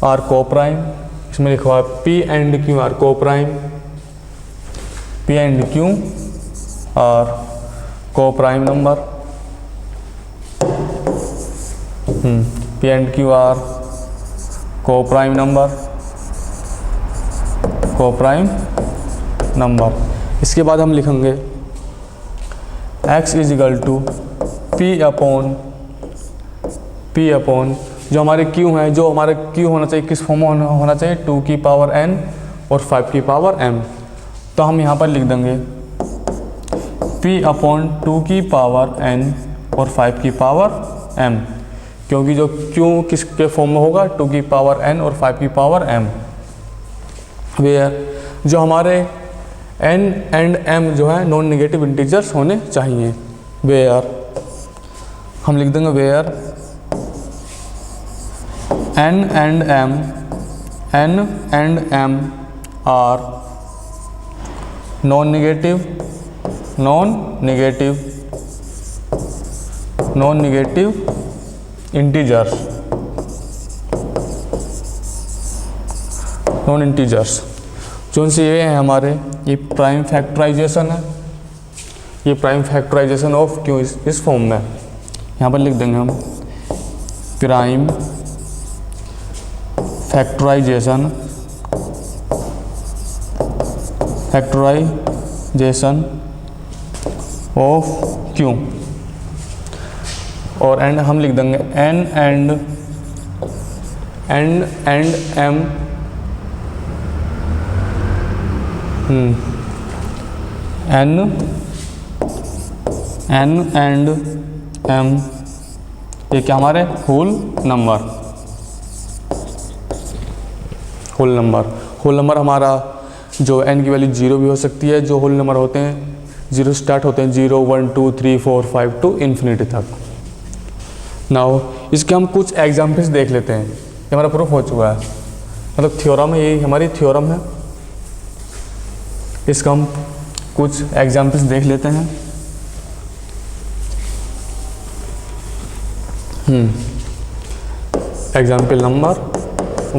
are co-prime, इसमें लिखा है p and q are co-prime, p and q are co-prime number, p and q are co-prime number, co-prime number। इसके बाद हम लिखेंगे x is equal to p upon जो हमारे q है, जो हमारे q होना चाहिए किस फॉर्म में होना चाहिए, 2 की पावर n और 5 की पावर m। तो हम यहाँ पर लिख देंगे p अपॉन 2 की पावर n और 5 की पावर m, क्योंकि जो q किसके फॉर्म में होगा, 2 की पावर n और 5 की पावर m। वेयर जो हमारे n एंड m जो है नॉन निगेटिव इंटीजर्स होने चाहिए। वेयर हम लिख देंगे where n and m are non negative integers, non integers. जो से ये है हमारे, ये प्राइम फैक्टराइजेशन है, ये प्राइम फैक्टराइजेशन ऑफ क्यू इस फॉर्म में। यहाँ पर लिख देंगे हम प्राइम फैक्टराइजेशन ऑफ क्यू, और एंड हम लिख देंगे n and m n and m, ये क्या हमारे होल नंबर हमारा जो n की वैल्यू 0 भी हो सकती है, जो होल नंबर होते हैं 0 स्टार्ट होते हैं, 0 1 2 3 4 5 टू इन्फिनिटी तक। नाउ इसके हम कुछ एग्जाम्पल्स देख लेते हैं। ये हमारा प्रूफ हो चुका है, मतलब थ्योरम है, ये हमारी थ्योरम है। इसका हम कुछ एग्जाम्पल्स देख लेते हैं। एग्जाम्पल नंबर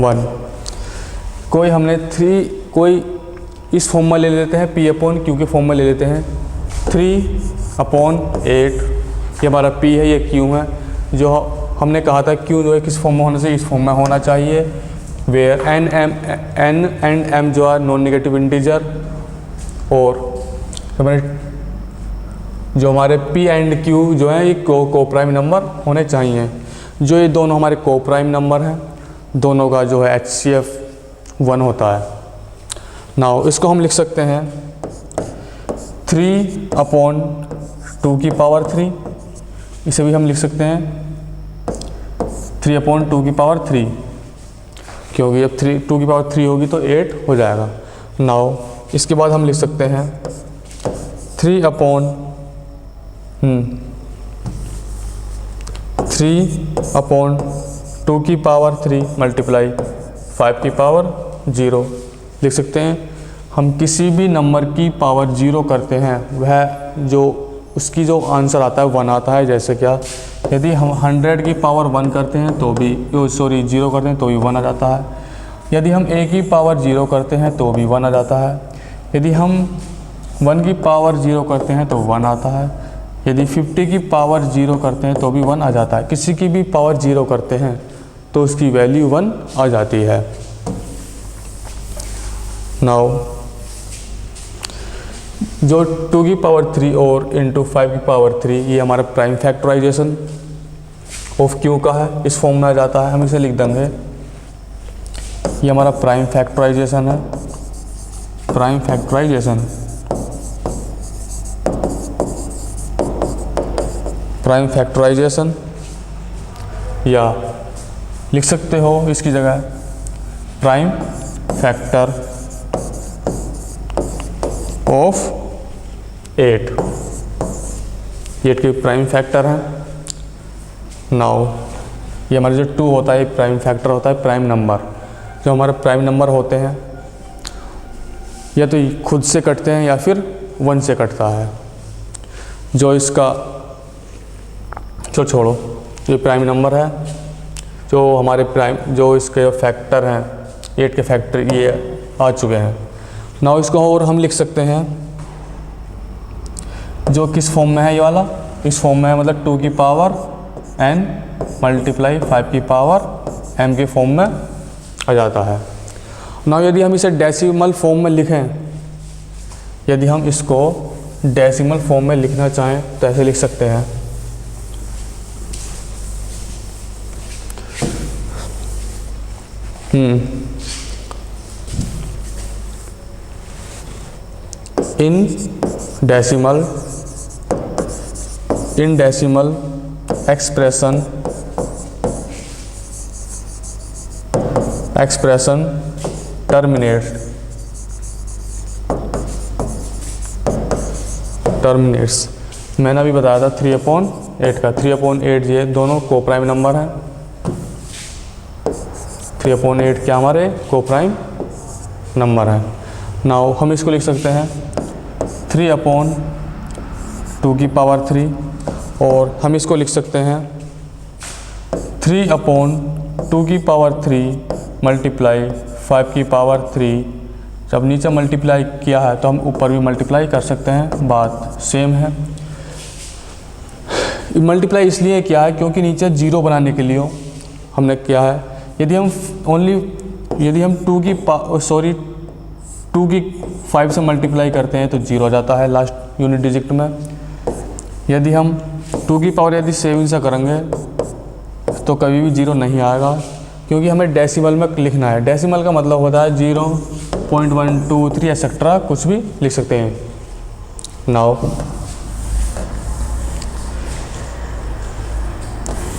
1, कोई हमने कोई इस फॉर्म में ले लेते हैं, p अपॉन q के फॉर्म में ले लेते हैं 3/8। ये हमारा p है, ये q है। जो हमने कहा था q जो है किस फॉर्म में होना चाहिए, इस फॉर्म में होना चाहिए। वेयर n एंड m जो है नॉन नेगेटिव इंटीजर, और जो हमारे p एंड q जो है ये को प्राइम नंबर होने चाहिए। जो ये दोनों हमारे को प्राइम नंबर हैं, दोनों का जो है HCF 1 होता है। नाउ इसको हम लिख सकते हैं 3/2 की पावर 3, इसे भी हम लिख सकते हैं 3/2 की पावर 3, क्योंकि अब 2 की पावर 3 होगी तो 8 हो जाएगा। नाउ इसके बाद हम लिख सकते हैं 3/2 3/2 की पावर 3 मल्टीप्लाई 5 की पावर 0 लिख सकते हैं। हम किसी भी नंबर की पावर 0 करते हैं वह जो उसकी जो आंसर आता है 1 आता है। जैसे क्या, यदि हम 100 की पावर 1 करते हैं तो भी 0 करते हैं तो भी 1 आ जाता है। यदि हम a की पावर 0 करते हैं तो भी 1 आ जाता है। यदि हम 1 की पावर 0 करते हैं तो 1 आता है। यदि 50 की पावर 0 करते हैं तो भी 1 आ जाता है। किसी की भी पावर 0 करते हैं तो उसकी वैल्यू 1 आ जाती है। नाउ जो 2 की पावर 3 और इंटू 5 की पावर 3 ये हमारा प्राइम फैक्टराइजेशन ऑफ क्यू का है, इस फॉर्म में आ जाता है। हम इसे लिख देंगे, ये हमारा प्राइम फैक्टराइजेशन है। प्राइम फैक्टराइजेशन, प्राइम फैक्टराइजेशन, या लिख सकते हो इसकी जगह प्राइम फैक्टर ऑफ 8 के प्राइम फैक्टर हैं। नाउ ये हमारा जो 2 होता है प्राइम फैक्टर होता है प्राइम नंबर। जो हमारे प्राइम नंबर होते हैं या तो खुद से कटते हैं या फिर 1 से कटता है। जो इसका छोड़ो, ये प्राइम नंबर है। जो हमारे प्राइम जो इसके फैक्टर हैं 8 के फैक्टर ये आ चुके हैं। नाउ इसको और हम लिख सकते हैं जो किस फॉर्म में है, ये वाला इस फॉर्म में है, मतलब 2 की पावर n मल्टीप्लाई 5 की पावर m के फॉर्म में आ जाता है। नाउ यदि हम इसे डेसिमल फॉर्म में लिखें, यदि हम इसको डेसिमल फॉर्म में लिखना चाहें तो ऐसे लिख सकते हैं। in decimal expression terminates मैंने अभी बताया था 3/8 का। 3/8 ये दोनों को प्राइम नंबर हैं। 3/8 क्या हमारे को प्राइम नंबर हैं। नाउ हम इसको लिख सकते हैं 3/2 की पावर 3, और हम इसको लिख सकते हैं 3/2 की पावर 3 मल्टीप्लाई 5 की पावर 3। जब नीचे मल्टीप्लाई किया है तो हम ऊपर भी मल्टीप्लाई कर सकते हैं, बात सेम है। मल्टीप्लाई इसलिए किया है क्योंकि नीचे 0 बनाने के लिए हमने किया है। यदि हम 2 की 5 से मल्टीप्लाई करते हैं तो 0 आ जाता है लास्ट यूनिट डिजिट में। यदि हम 2 की पावर यदि 7 से करेंगे तो कभी भी 0 नहीं आएगा, क्योंकि हमें डेसिमल में लिखना है। डेसिमल का मतलब होता है 0.123 एक्सेट्रा, कुछ भी लिख सकते हैं। नाउ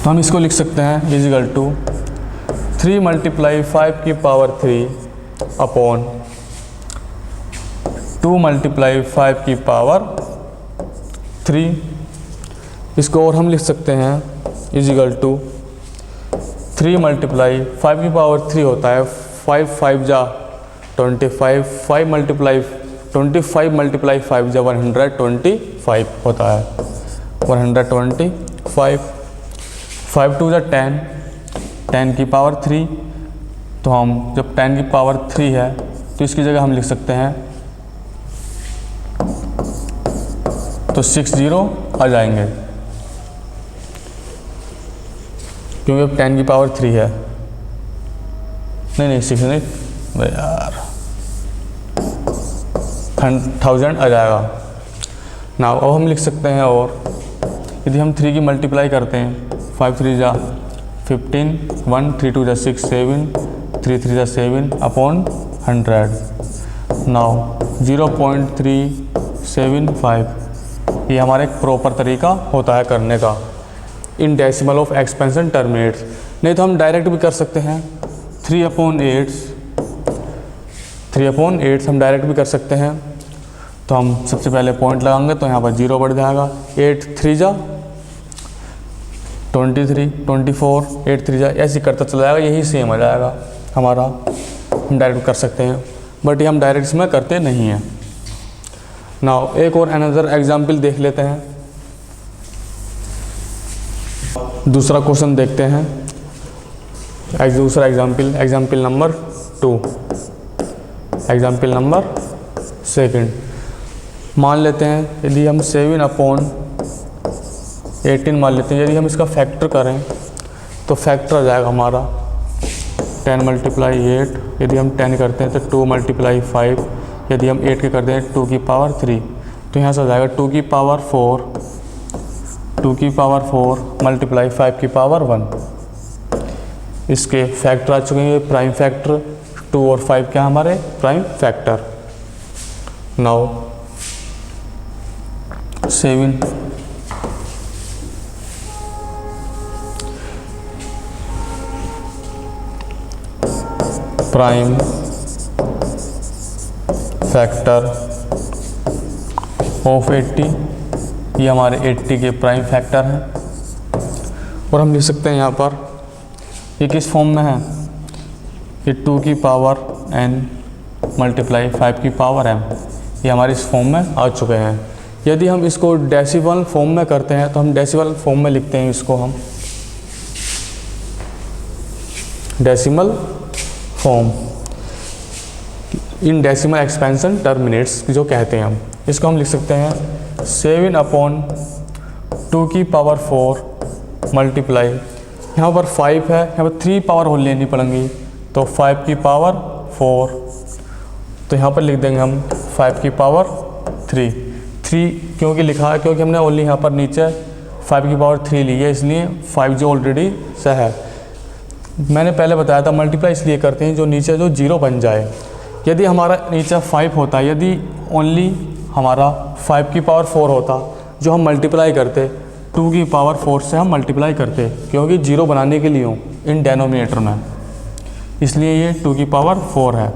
तो हम इसको लिख सकते हैं इजिकल टू 3 मल्टीप्लाई 5 की पावर 3 अपॉन 2 मल्टीप्लाई 5 की पावर 3। इसको और हम लिख सकते हैं इजिकल टू 3 मल्टीप्लाई 5 की पावर 3 होता है 5 5 जा 25, 5 मल्टीप्लाई 25 मल्टीप्लाई 5 जा 125 होता है 125। 5 2 जा 10, 10 की पावर 3। तो हम जब 10 की पावर 3 है तो इसकी जगह हम लिख सकते हैं तो 60 आ जाएंगे, क्योंकि अब 10 की पावर 3 है। नहीं 6 नहीं यार 1000 आ जाएगा। नाउ अब हम लिख सकते हैं, और यदि हम 3 की मल्टीप्लाई करते हैं 5 3 जा 15, 1 3 2 जा 6 7, 3 3 जा 7 अपॉन 100। नाउ 0.375 ये हमारा एक प्रॉपर तरीका होता है करने का। In decimal of expansion terminates. नहीं तो हम डायरेक्ट भी कर सकते हैं 3/8 हम डायरेक्ट भी कर सकते हैं। तो हम सबसे पहले पॉइंट लगाएंगे तो यहाँ पर 0 बढ़ जाएगा। 8 3 जा 23, 24, 8 3 ऐसे करता चला जाएगा, यही सेम आ जाएगा हमारा। हम डायरेक्ट कर सकते हैं, बट ये हम डायरेक्ट इसमें करते नहीं हैं। नाउ एक और अनदर एग्जाम्पल देख लेते हैं। दूसरा क्वेश्चन देखते हैं। दूसरा एग्जाम्पल नंबर 2, एग्जाम्पल नंबर 2। मान लेते हैं यदि हम 7/18 मान लेते हैं, यदि हम इसका फैक्टर करें तो फैक्टर आ जाएगा हमारा 10 × 8। यदि हम 10 करते हैं तो 2 × 5। यदि हम 8 के करते हैं 2 की पावर 3, तो यहाँ से आ जाएगा 2 की पावर 4 मल्टीप्लाई 5 की पावर 1। इसके फैक्टर आ चुके हैं, प्राइम फैक्टर। 2 और 5 क्या हमारे prime factor. Now 7 prime factor of 80, ये हमारे 80 के प्राइम फैक्टर हैं। और हम लिख सकते हैं यहाँ पर ये किस फॉर्म में है, ये 2 की पावर n मल्टीप्लाई 5 की पावर m, ये हमारे इस फॉर्म में आ चुके हैं। यदि हम इसको डेसिमल फॉर्म में करते हैं तो हम डेसिमल फॉर्म में लिखते हैं इसको, हम decimal form in decimal expansion terminates जो कहते हैं हम, इसको हम लिख सकते हैं 7/2 की पावर 4 मल्टीप्लाई, यहाँ पर 5 है, यहाँ पर 3 पावर होल लेनी पड़ेंगी, तो 5 की पावर 4, तो यहाँ पर लिख देंगे हम 5 की पावर 3 क्योंकि लिखा है, क्योंकि हमने ओनली यहाँ पर नीचे 5 की पावर 3 ली है, इसलिए 5 जो ऑलरेडी से है। मैंने पहले बताया था मल्टीप्लाई इसलिए करते हैं जो नीचे जो 0 बन जाए। यदि हमारा नीचे 5 होता, यदि ओनली हमारा 5 की पावर 4 होता जो हम मल्टीप्लाई करते, 2 की पावर 4 से हम मल्टीप्लाई करते, क्योंकि 0 बनाने के लिए हूँ इन डेनोमिनेटर में, इसलिए ये 2 की पावर 4 है,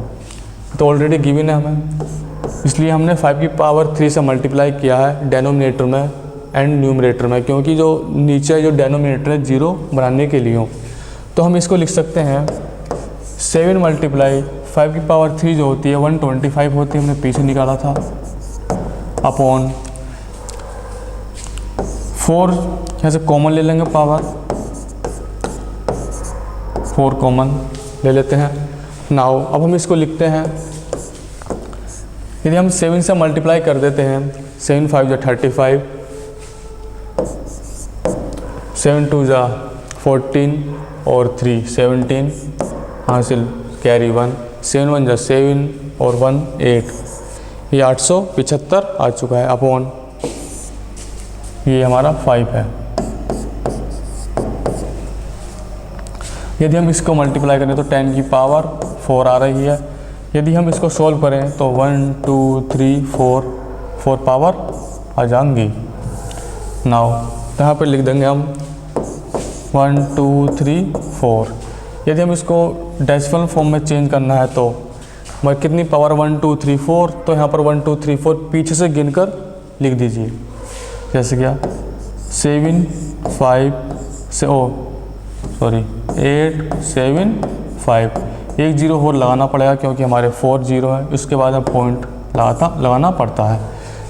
तो ऑलरेडी गिवन है हमें, इसलिए हमने 5 की पावर 3 से मल्टीप्लाई किया है डेनोमिनेटर में एंड न्यूमरेटर में, क्योंकि जो नीचे जो डेनोमिनेटर है 0 बनाने के लिए हूँ। तो हम इसको लिख सकते हैं 7 × 5 की पावर 3 जो होती है 125 होती है, हमने पीछे निकाला था, अपॉन 4, यहाँ से कॉमन ले लेंगे, पावर 4 कॉमन ले लेते हैं। नाउ अब हम इसको लिखते हैं, यदि हम 7 से मल्टीप्लाई कर देते हैं, 7 × 5 = 35, 7 × 2 = 14 और 3 17, हासिल कैरी 1, 7 × 1 = 7 और 1 8, ये 875 आ चुका है, अपॉन ये हमारा 5 है। यदि हम इसको मल्टीप्लाई करें तो 10 की पावर 4 आ रही है। यदि हम इसको सॉल्व करें तो 1 2 3 4 पावर आ जाएंगी। नाउ यहाँ पर लिख देंगे हम 1 2 3 4। यदि हम इसको डेसिमल फॉर्म में चेंज करना है तो कितनी पावर 1 2 3 4, तो यहाँ पर 1 2 3 4 पीछे से गिनकर लिख दीजिए, जैसे क्या 7 5 से 8 7 5, एक 0 और लगाना पड़ेगा क्योंकि हमारे 4 0 है, उसके बाद हम पॉइंट लगाना पड़ता है।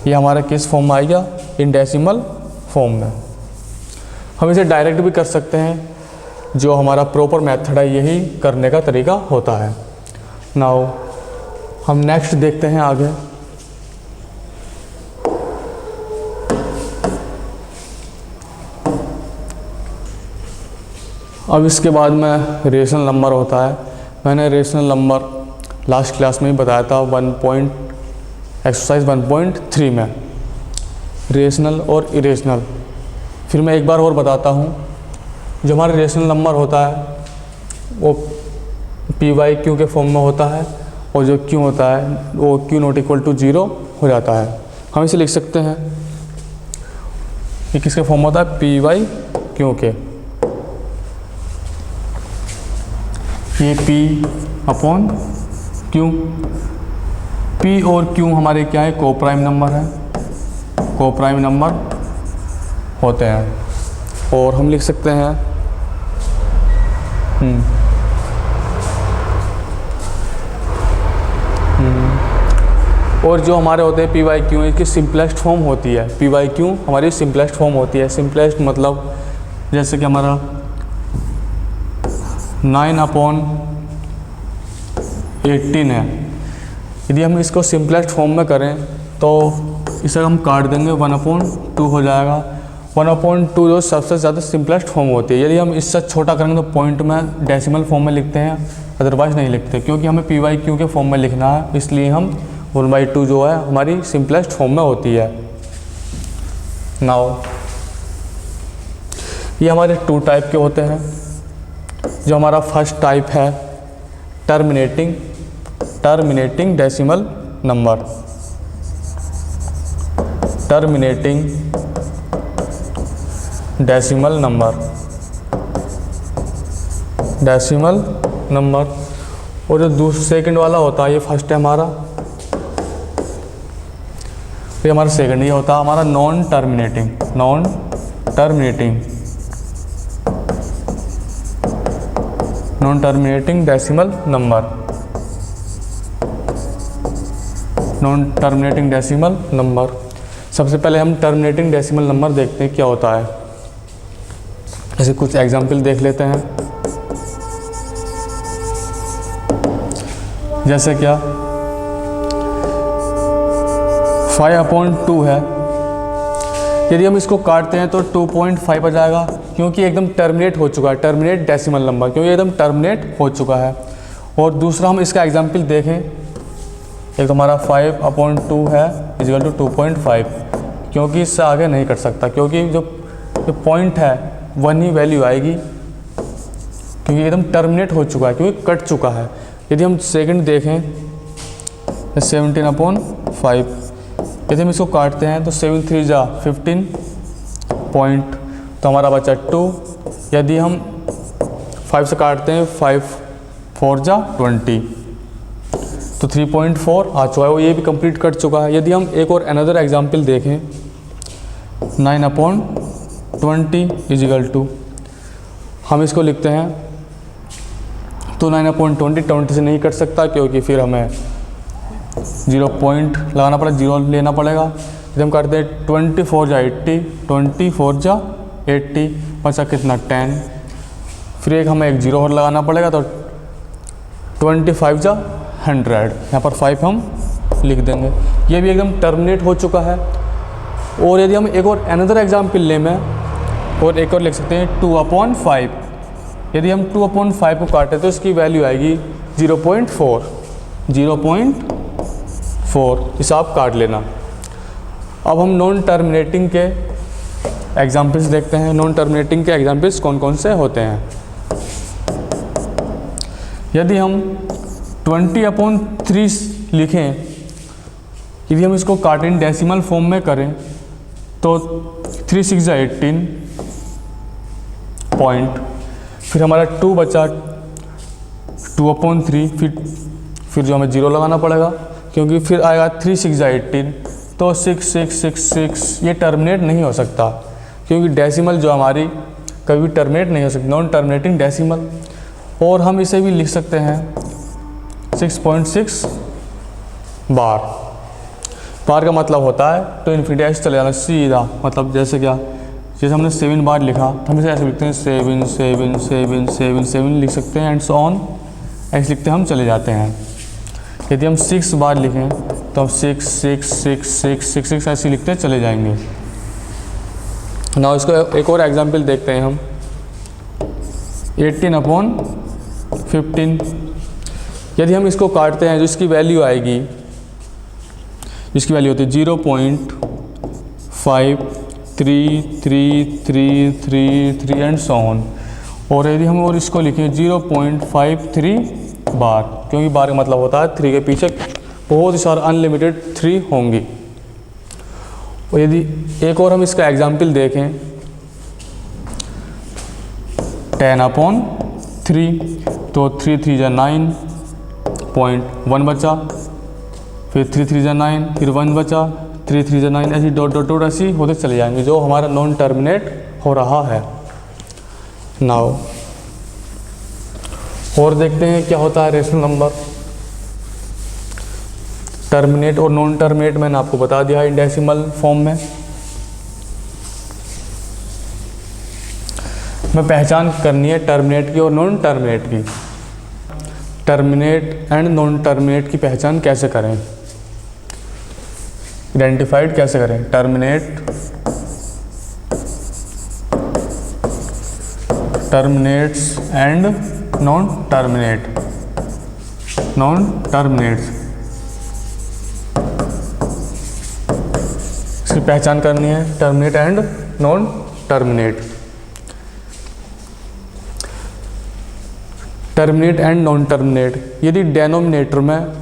ये हमारा किस फॉर्म में आएगा, इन डेसिमल फॉर्म में। हम इसे डायरेक्ट भी कर सकते हैं, जो हमारा प्रॉपर मेथड है यही करने का तरीका होता है। नाउ हम नेक्स्ट देखते हैं आगे। अब इसके बाद में रेशनल नंबर होता है। मैंने रेशनल नंबर लास्ट क्लास में ही बताया था, एक्सरसाइज 1.3 में रेशनल और इरेशनल। फिर मैं एक बार और बताता हूँ, जो हमारा रेशनल नंबर होता है वो PY/Q के फॉर्म में होता है, और जो Q होता है वो Q ≠ 0 हो जाता है। हम इसे लिख सकते हैं, ये किसके फॉर्म होता है, PY/Q के। ये P/Q, P और Q हमारे क्या है, कोप्राइम नंबर है, कोप्राइम नंबर होते हैं। और हम लिख सकते हैं और जो हमारे होते हैं PYQ, इसकी सिंपलेस्ट फॉर्म होती है। PYQ हमारी सिंपलेस्ट फॉर्म होती है। सिंपलेस्ट मतलब जैसे कि हमारा 9/18 है। यदि हम इसको सिंपलेस्ट फॉर्म में करें तो इसे हम काट देंगे, 1/2 हो जाएगा। 1/2 जो सबसे ज़्यादा सिंपलेस्ट फॉर्म होती है। यदि हम इससे छोटा करेंगे तो पॉइंट में डेसिमल फॉर्म में लिखते हैं, अदरवाइज़ नहीं लिखते, क्योंकि हमें PYQ के फॉर्म में लिखना है, इसलिए हम 1/2 जो है हमारी सिंपलेस्ट फॉर्म में होती है। नाउ ये हमारे 2 टाइप के होते हैं। जो हमारा फर्स्ट टाइप है terminating decimal number. Terminating decimal number. और जो सेकंड वाला होता है, ये फर्स्ट है हमारा, ये हमारा सेकंड ये होता है हमारा नॉन टर्मिनेटिंग डेसिमल नंबर। सबसे पहले हम टर्मिनेटिंग डेसिमल नंबर देखते हैं क्या होता है। जैसे कुछ एग्जाम्पल देख लेते हैं। जैसे क्या 5/2 है। यदि हम इसको काटते हैं तो 2.5 आ जाएगा, क्योंकि एकदम टर्मिनेट हो चुका है, टर्मिनेट डेसिमल नंबर, क्योंकि एकदम टर्मिनेट हो चुका है। और दूसरा हम इसका एग्जाम्पल देखें, एक तो हमारा 5/2 है इक्वल टू 2.5, क्योंकि इससे आगे नहीं कट सकता, क्योंकि जो पॉइंट है 1 ही वैल्यू आएगी, क्योंकि एकदम टर्मिनेट हो चुका है, क्योंकि कट चुका है। यदि हम सेकंड देखें 17/5, यदि हम इसको काटते हैं तो 7 3 जा 15 पॉइंट, तो हमारा बचा 2। यदि हम 5 से काटते हैं 5 4 जा 20, तो 3.4 आ चुका है, वो ये भी कंप्लीट कट चुका है। यदि हम एक और अनदर एग्जाम्पल देखें 9/20 इजिकल टू, हम इसको लिखते हैं तो 9/20 20 से नहीं कट सकता, क्योंकि फिर हमें 0 पॉइंट लगाना पड़ेगा, 0 लेना पड़ेगा। यदि हम करते हैं 24 जा 80, 24 जा 80, बचा कितना 10, फिर एक हमें एक 0 और लगाना पड़ेगा, तो 25 जा 100, यहाँ पर 5 हम लिख देंगे। ये भी एकदम टर्मिनेट हो चुका है। और यदि हम एक और अनदर एग्जाम्पल लें में, और एक और लिख सकते हैं 2/5। यदि हम 2/5 को काटें तो इसकी वैल्यू आएगी 0.4, हिसाब काट लेना। अब हम नॉन टर्मिनेटिंग के एग्जाम्पल्स देखते हैं। नॉन टर्मिनेटिंग के एग्जाम्पल्स कौन कौन से होते हैं। यदि हम 20/3 लिखें, यदि हम इसको काटें डेसिमल फॉर्म में करें तो 3 6 जा 18 पॉइंट, फिर हमारा 2 बचा 2/3, फिर जो हमें 0 लगाना पड़ेगा, क्योंकि फिर आएगा 3 6 जा 18, तो 6 6 6 6 ये टर्मिनेट नहीं हो सकता, क्योंकि डेसिमल जो हमारी कभी भी टर्मिनेट नहीं हो सकती, नॉन टर्मिनेटिंग डेसिमल। और हम इसे भी लिख सकते हैं 6.6 बार का मतलब होता है तो इन्फिनिटी ऐसे चले जाना सीधा, मतलब जैसे क्या, जैसे हमने 7 बार लिखा तो हम इसे ऐसे लिखते हैं 7 7 7 7 7 लिख सकते हैं, एंड सो ऑन ऐसे लिखते हम चले जाते हैं। यदि हम 6 बार लिखें तो हम 6 6 6 6 6 6 ऐसे लिखते चले जाएंगे। ना इसको एक और एग्जाम्पल देखते हैं हम 18/15। यदि हम इसको काटते हैं, जिसकी वैल्यू आएगी, जिसकी वैल्यू होती है 0.533333 एंड सो ऑन। और यदि हम और इसको लिखें 0.53 बार, क्योंकि बार का मतलब होता है 3 के पीछे बहुत ही सारा अनलिमिटेड 3 होंगी। और यदि एक और हम इसका एग्जाम्पल देखें 10/3, तो 3 3 जा 9 पॉइंट 1 बचा, फिर 3 3 जा 9, फिर 1 बचा, 3 3 जा 9, ऐसी डॉट डॉट डॉट ऐसी होते चले जाएंगे, जो हमारा नॉन टर्मिनेट हो रहा है। नाउ और देखते हैं क्या होता है रेशनल नंबर। टर्मिनेट और नॉन टर्मिनेट मैंने आपको बता दिया है डेसिमल फॉर्म में। मैं पहचान करनी है टर्मिनेट की और नॉन टर्मिनेट की। टर्मिनेट एंड नॉन टर्मिनेट की पहचान कैसे करें, आइडेंटिफाइड कैसे करें। टर्मिनेट्स एंड नॉन टर्मिनेट्स इसकी पहचान करनी है, terminate and non terminate. Terminate and non terminate यदि डेनोमिनेटर में,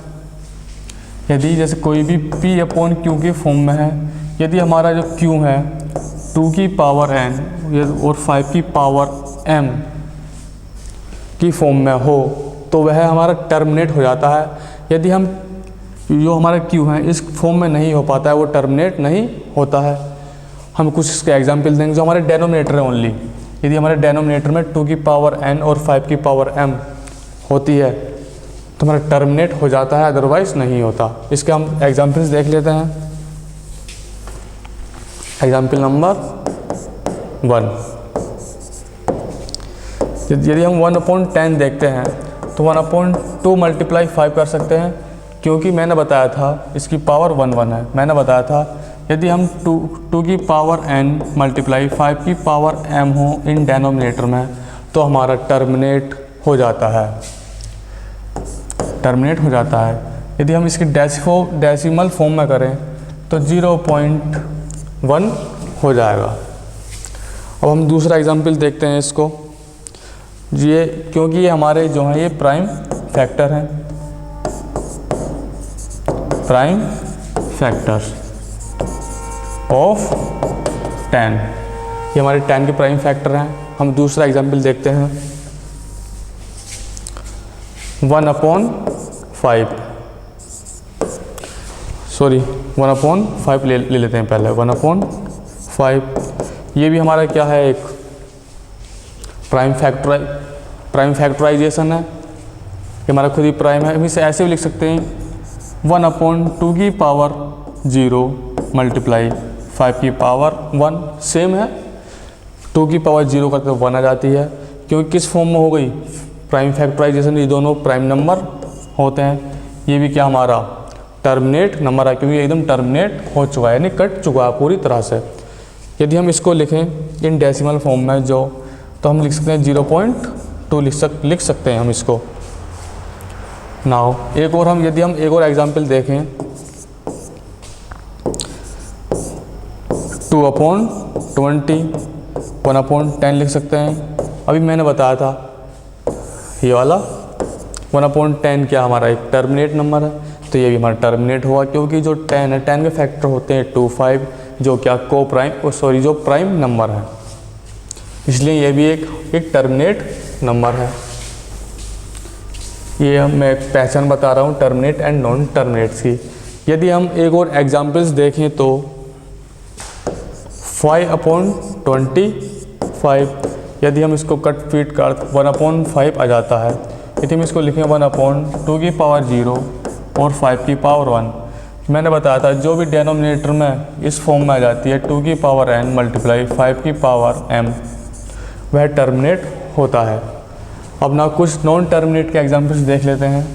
यदि जैसे कोई भी P अपॉन Q के फॉर्म में है, यदि हमारा जो Q है 2 की पावर n और 5 की पावर m की फॉर्म में हो तो वह हमारा टर्मिनेट हो जाता है। यदि हम जो हमारा Q है इस फॉर्म में नहीं हो पाता है, वो टर्मिनेट नहीं होता है। हम कुछ इसके एग्जाम्पल देंगे। जो हमारे डेनोमिनेटर है ओनली, यदि हमारे डेनोमिनेटर में 2 की पावर n और 5 की पावर m होती है तो हमारा टर्मिनेट हो जाता है, अदरवाइज नहीं होता। इसके हम एग्जाम्पल्स देख लेते हैं। एग्जाम्पल नंबर 1, यदि हम 1/10 देखते हैं तो 1/2 मल्टीप्लाई 5 कर सकते हैं, क्योंकि मैंने बताया था इसकी पावर 1 है। मैंने बताया था यदि हम 2 की पावर n मल्टीप्लाई 5 की पावर m हो इन डेनोमिनेटर में तो हमारा टर्मिनेट हो जाता है, टर्मिनेट हो जाता है। यदि हम इसकी डेसिमल फॉर्म में करें तो 0.1 हो जाएगा। अब हम दूसरा एग्जाम्पल देखते हैं इसको। ये क्योंकि ये हमारे जो हैं ये प्राइम फैक्टर हैं, प्राइम फैक्टर ऑफ 10, ये हमारे 10 के प्राइम फैक्टर हैं। हम दूसरा एग्जाम्पल देखते हैं। 1/5 सॉरी 1/5 ले लेते हैं पहले। 1/5 ये भी हमारा क्या है, एक प्राइम फैक्टराइजेशन है। ये हमारा खुद ही प्राइम है। हम इसे ऐसे भी लिख सकते हैं 1/2 की पावर 0 मल्टीप्लाई 5 की पावर 1, सेम है। 2 की पावर 0 करते तो 1 आ जाती है, क्योंकि किस फॉर्म में हो गई, प्राइम फैक्टराइजेशन। ये दोनों प्राइम नंबर होते हैं। ये भी क्या हमारा टर्मिनेट नंबर है, क्योंकि ये एकदम टर्मिनेट हो चुका है, यानी कट चुका है पूरी तरह से। यदि हम इसको लिखें इन डेसिमल फॉर्म में तो हम लिख सकते हैं 0.2 लिख सकते हैं हम इसको। नाउ यदि हम एक और एग्जाम्पल देखें 2/20 1/10 लिख सकते हैं। अभी मैंने बताया था ये वाला 1/10 क्या हमारा एक टर्मिनेट नंबर है, तो ये भी हमारा टर्मिनेट हुआ, क्योंकि जो 10 है 10 के फैक्टर होते हैं 2, 5 जो क्या जो प्राइम नंबर है, इसलिए ये भी एक टर्मिनेट नंबर है। ये मैं पहचान बता रहा हूँ टर्मिनेट एंड नॉन टर्मिनेट की। यदि हम एक और एग्जाम्पल्स देखें तो 5/25, यदि हम इसको कट फीट कर 1/5 आ जाता है। यदि हम इसको लिखें 1/2 की पावर 0 और 5 की पावर 1, मैंने बताया था जो भी डेनोमिनेटर में इस फॉर्म में आ जाती है 2 की पावर n मल्टीप्लाई 5 की पावर m, वह टर्मिनेट होता है। अब ना कुछ नॉन टर्मिनेट के एग्जाम्पल्स देख लेते हैं।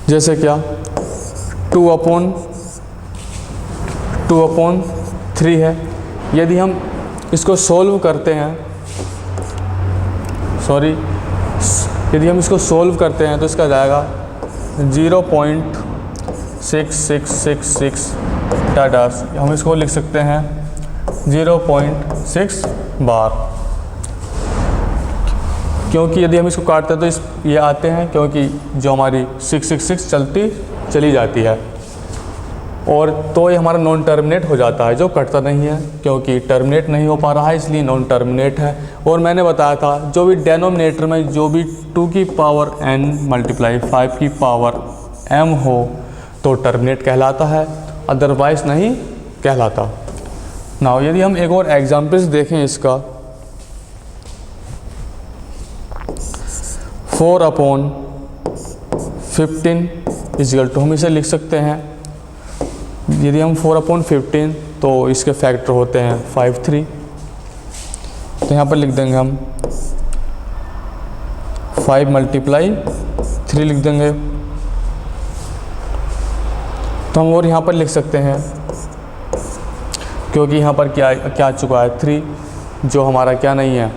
जैसे क्या 2/3 है। यदि हम इसको सोल्व करते हैं, यदि हम इसको सोल्व करते हैं तो इसका जाएगा 0.6666 डाटास, हम इसको लिख सकते हैं 0.6 बार, क्योंकि यदि हम इसको काटते हैं तो ये आते हैं, क्योंकि जो हमारी 666 चली जाती है, और तो ये हमारा नॉन टर्मिनेट हो जाता है, जो कटता नहीं है, क्योंकि टर्मिनेट नहीं हो पा रहा है इसलिए नॉन टर्मिनेट है। और मैंने बताया था जो भी डेनोमिनेटर में जो भी 2 की पावर n मल्टीप्लाई 5 की पावर m हो तो टर्मिनेट कहलाता है, अदरवाइज नहीं कहलाता। नाउ यदि हम एक और एग्जाम्पल्स देखें इसका, 4/15 इजिकल टू हम इसे लिख सकते हैं, यदि हम 4/15 तो इसके फैक्टर होते हैं 5, 3, तो यहाँ पर लिख देंगे हम 5 × 3 लिख देंगे। तो हम और यहाँ पर लिख सकते हैं, क्योंकि यहाँ पर क्या आ चुका है 3, जो हमारा क्या नहीं है,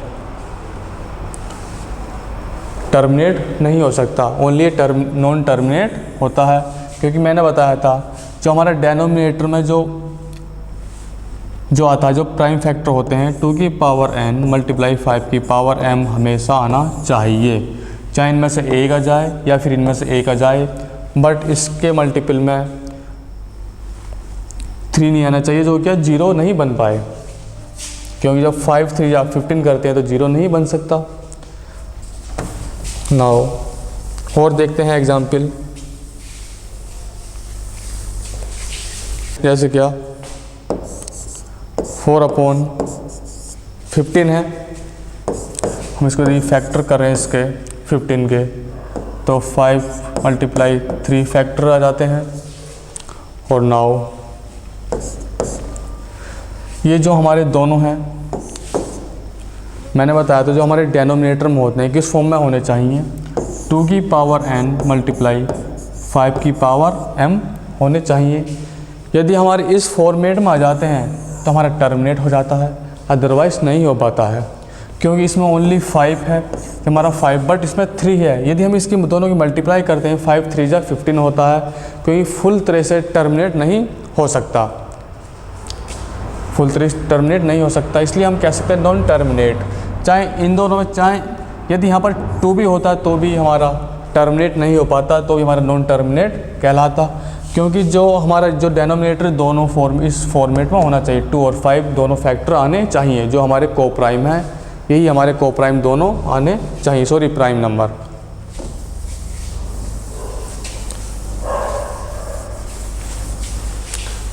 टर्मिनेट नहीं हो सकता, ओनली नॉन टर्मिनेट होता है। क्योंकि मैंने बताया था जो हमारा डेनोमिनेटर में जो आता है, जो प्राइम फैक्टर होते हैं 2 की पावर n × 5 की पावर m हमेशा आना चाहिए, चाहे इनमें से एक आ जाए या फिर इनमें से एक आ जाए, बट इसके मल्टीपल में 3 नहीं आना चाहिए, जो क्या 0 नहीं बन पाए, क्योंकि जब 5, 3 या 15 करते हैं तो 0 नहीं बन सकता। नाउ और देखते हैं एग्जाम्पल, जैसे क्या 4/15 है, हम इसको यदि फैक्टर कर रहे हैं इसके 15 के, तो 5 × 3 फैक्टर आ जाते हैं। और नाउ ये जो हमारे दोनों हैं, मैंने बताया था जो हमारे डेनोमिनेटर में होते हैं किस फॉर्म में होने चाहिए, 2 की पावर n × 5 की पावर m होने चाहिए। यदि हमारे इस फॉर्मेट में आ जाते हैं तो हमारा टर्मिनेट हो जाता है, अदरवाइज़ नहीं हो पाता है, क्योंकि इसमें ओनली 5 है, हमारा 5, बट इसमें 3 है। यदि हम इसकी दोनों की मल्टीप्लाई करते हैं 5, 3 × 15 होता है, क्योंकि फुल तरह से टर्मिनेट नहीं हो सकता, फुल तरह से टर्मिनेट नहीं हो सकता, इसलिए हम कह सकते हैं नॉन टर्मिनेट। चाहे इन दोनों में, चाहे यदि यहाँ पर 2 भी होता तो भी हमारा टर्मिनेट नहीं हो पाता, तो भी हमारा नॉन टर्मिनेट कहलाता, क्योंकि जो हमारा जो डेनोमिनेटर दोनों इस फॉर्मेट में होना चाहिए, 2 और 5 दोनों फैक्टर आने चाहिए, जो हमारे को प्राइम है, यही हमारे को प्राइम दोनों आने चाहिए, सॉरी प्राइम नंबर।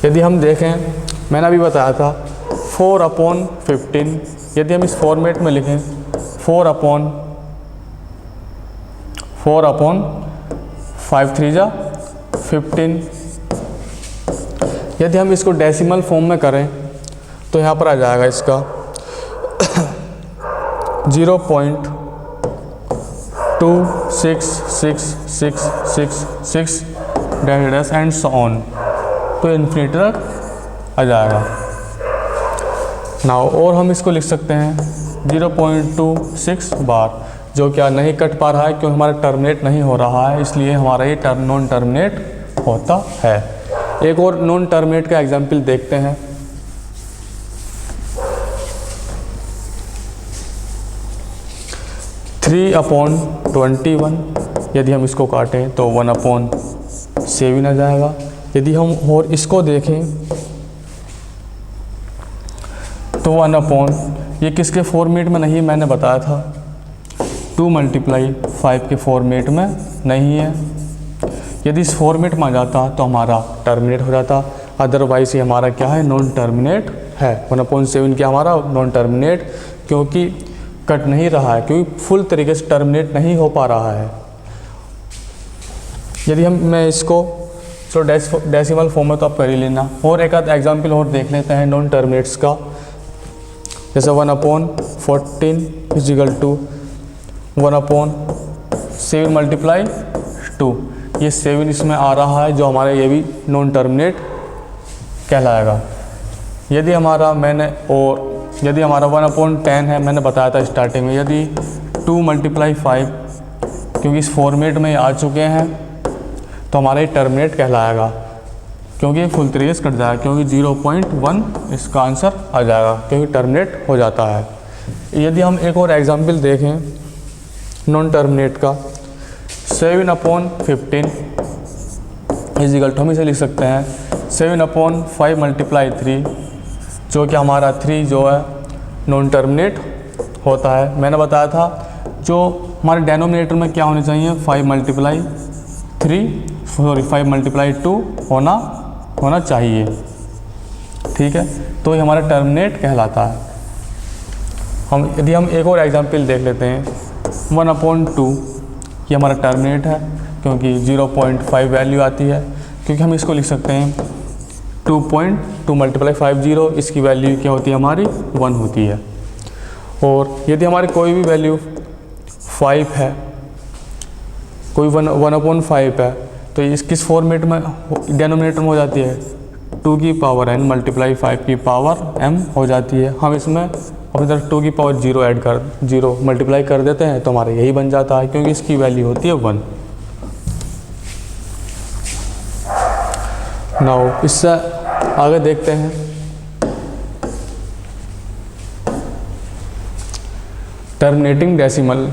यदि हम देखें, मैंने अभी बताया था 4/15, यदि हम इस फॉर्मेट में लिखें 4/5, 3 × 15, यदि हम इसको डेसिमल फॉर्म में करें तो यहाँ पर आ जाएगा इसका 0.26666 एंड सो ऑन, तो इन्फिनिटी तक आ जाएगा। नाउ और हम इसको लिख सकते हैं 0.26 बार, जो क्या नहीं कट पा रहा है, क्योंकि हमारा टर्मिनेट नहीं हो रहा है, इसलिए हमारा ये नॉन टर्मिनेट होता है। एक और नॉन टर्मिनेट का एग्जाम्पल देखते हैं, थ्री 3/21, यदि हम इसको काटें तो 1/7 आ जाएगा। यदि हम और इसको देखें तो 1/, ये किसके फॉर्मेट में नहीं है, मैंने बताया था 2 × 5 के फॉर्मेट में नहीं है। यदि इस फॉर्मेट में आ जाता तो हमारा टर्मिनेट हो जाता, अदरवाइज ये हमारा क्या है, नॉन टर्मिनेट है। 1/7 क्या हमारा नॉन टर्मिनेट, क्योंकि कट नहीं रहा है, क्योंकि फुल तरीके से टर्मिनेट नहीं हो पा रहा है। यदि मैं इसको डेसिमल फॉर्म में तो आप कर ही लेना। और एक आध एग्जाम्पल और देख लेते हैं नॉन टर्मिनेट्स का, जैसे 1/14 इजिकल टू 1/7 × 2, ये 7 इसमें आ रहा है, जो हमारा ये भी नॉन टर्मिनेट कहलाएगा। यदि हमारा यदि हमारा 1/10 है, मैंने बताया था स्टार्टिंग में, यदि 2 × 5, क्योंकि इस फॉर्मेट में आ चुके हैं, तो हमारा ये टर्मिनेट कहलाएगा, क्योंकि ये फुल तरीके से कट जाएगा, क्योंकि 0.1 इसका आंसर आ जाएगा, क्योंकि टर्मिनेट हो जाता है। यदि हम एक और एग्जाम्पल देखें नॉन टर्मिनेट का, 7/15 इजिकल टू हम इसे लिख सकते हैं 7/5 × 3, जो कि हमारा 3 जो है नॉन टर्मिनेट होता है। मैंने बताया था जो हमारे डेनोमिनेटर में क्या होने चाहिए, 5 × 2 होना चाहिए। ठीक है, तो ये हमारा टर्मिनेट कहलाता है। यदि हम एक और एग्जाम्पल देख लेते हैं, 1/2 ये हमारा टर्मिनेट है क्योंकि 0.5 वैल्यू आती है, क्योंकि हम इसको लिख सकते हैं 2.2 × 50, इसकी वैल्यू क्या होती है हमारी 1 होती है। और यदि हमारी कोई भी वैल्यू 5 है, कोई 1/5 है, तो इस किस फॉर्मेट में डिनोमिनेटर में हो जाती है 2 की पावर n × 5 की पावर m हो जाती है। हम इसमें अपनी तरफ 2 की पावर 0 मल्टीप्लाई कर देते हैं तो हमारा यही बन जाता है, क्योंकि इसकी वैल्यू होती है 1। नाउ इससे आगे देखते हैं टर्मिनेटिंग डेसिमल।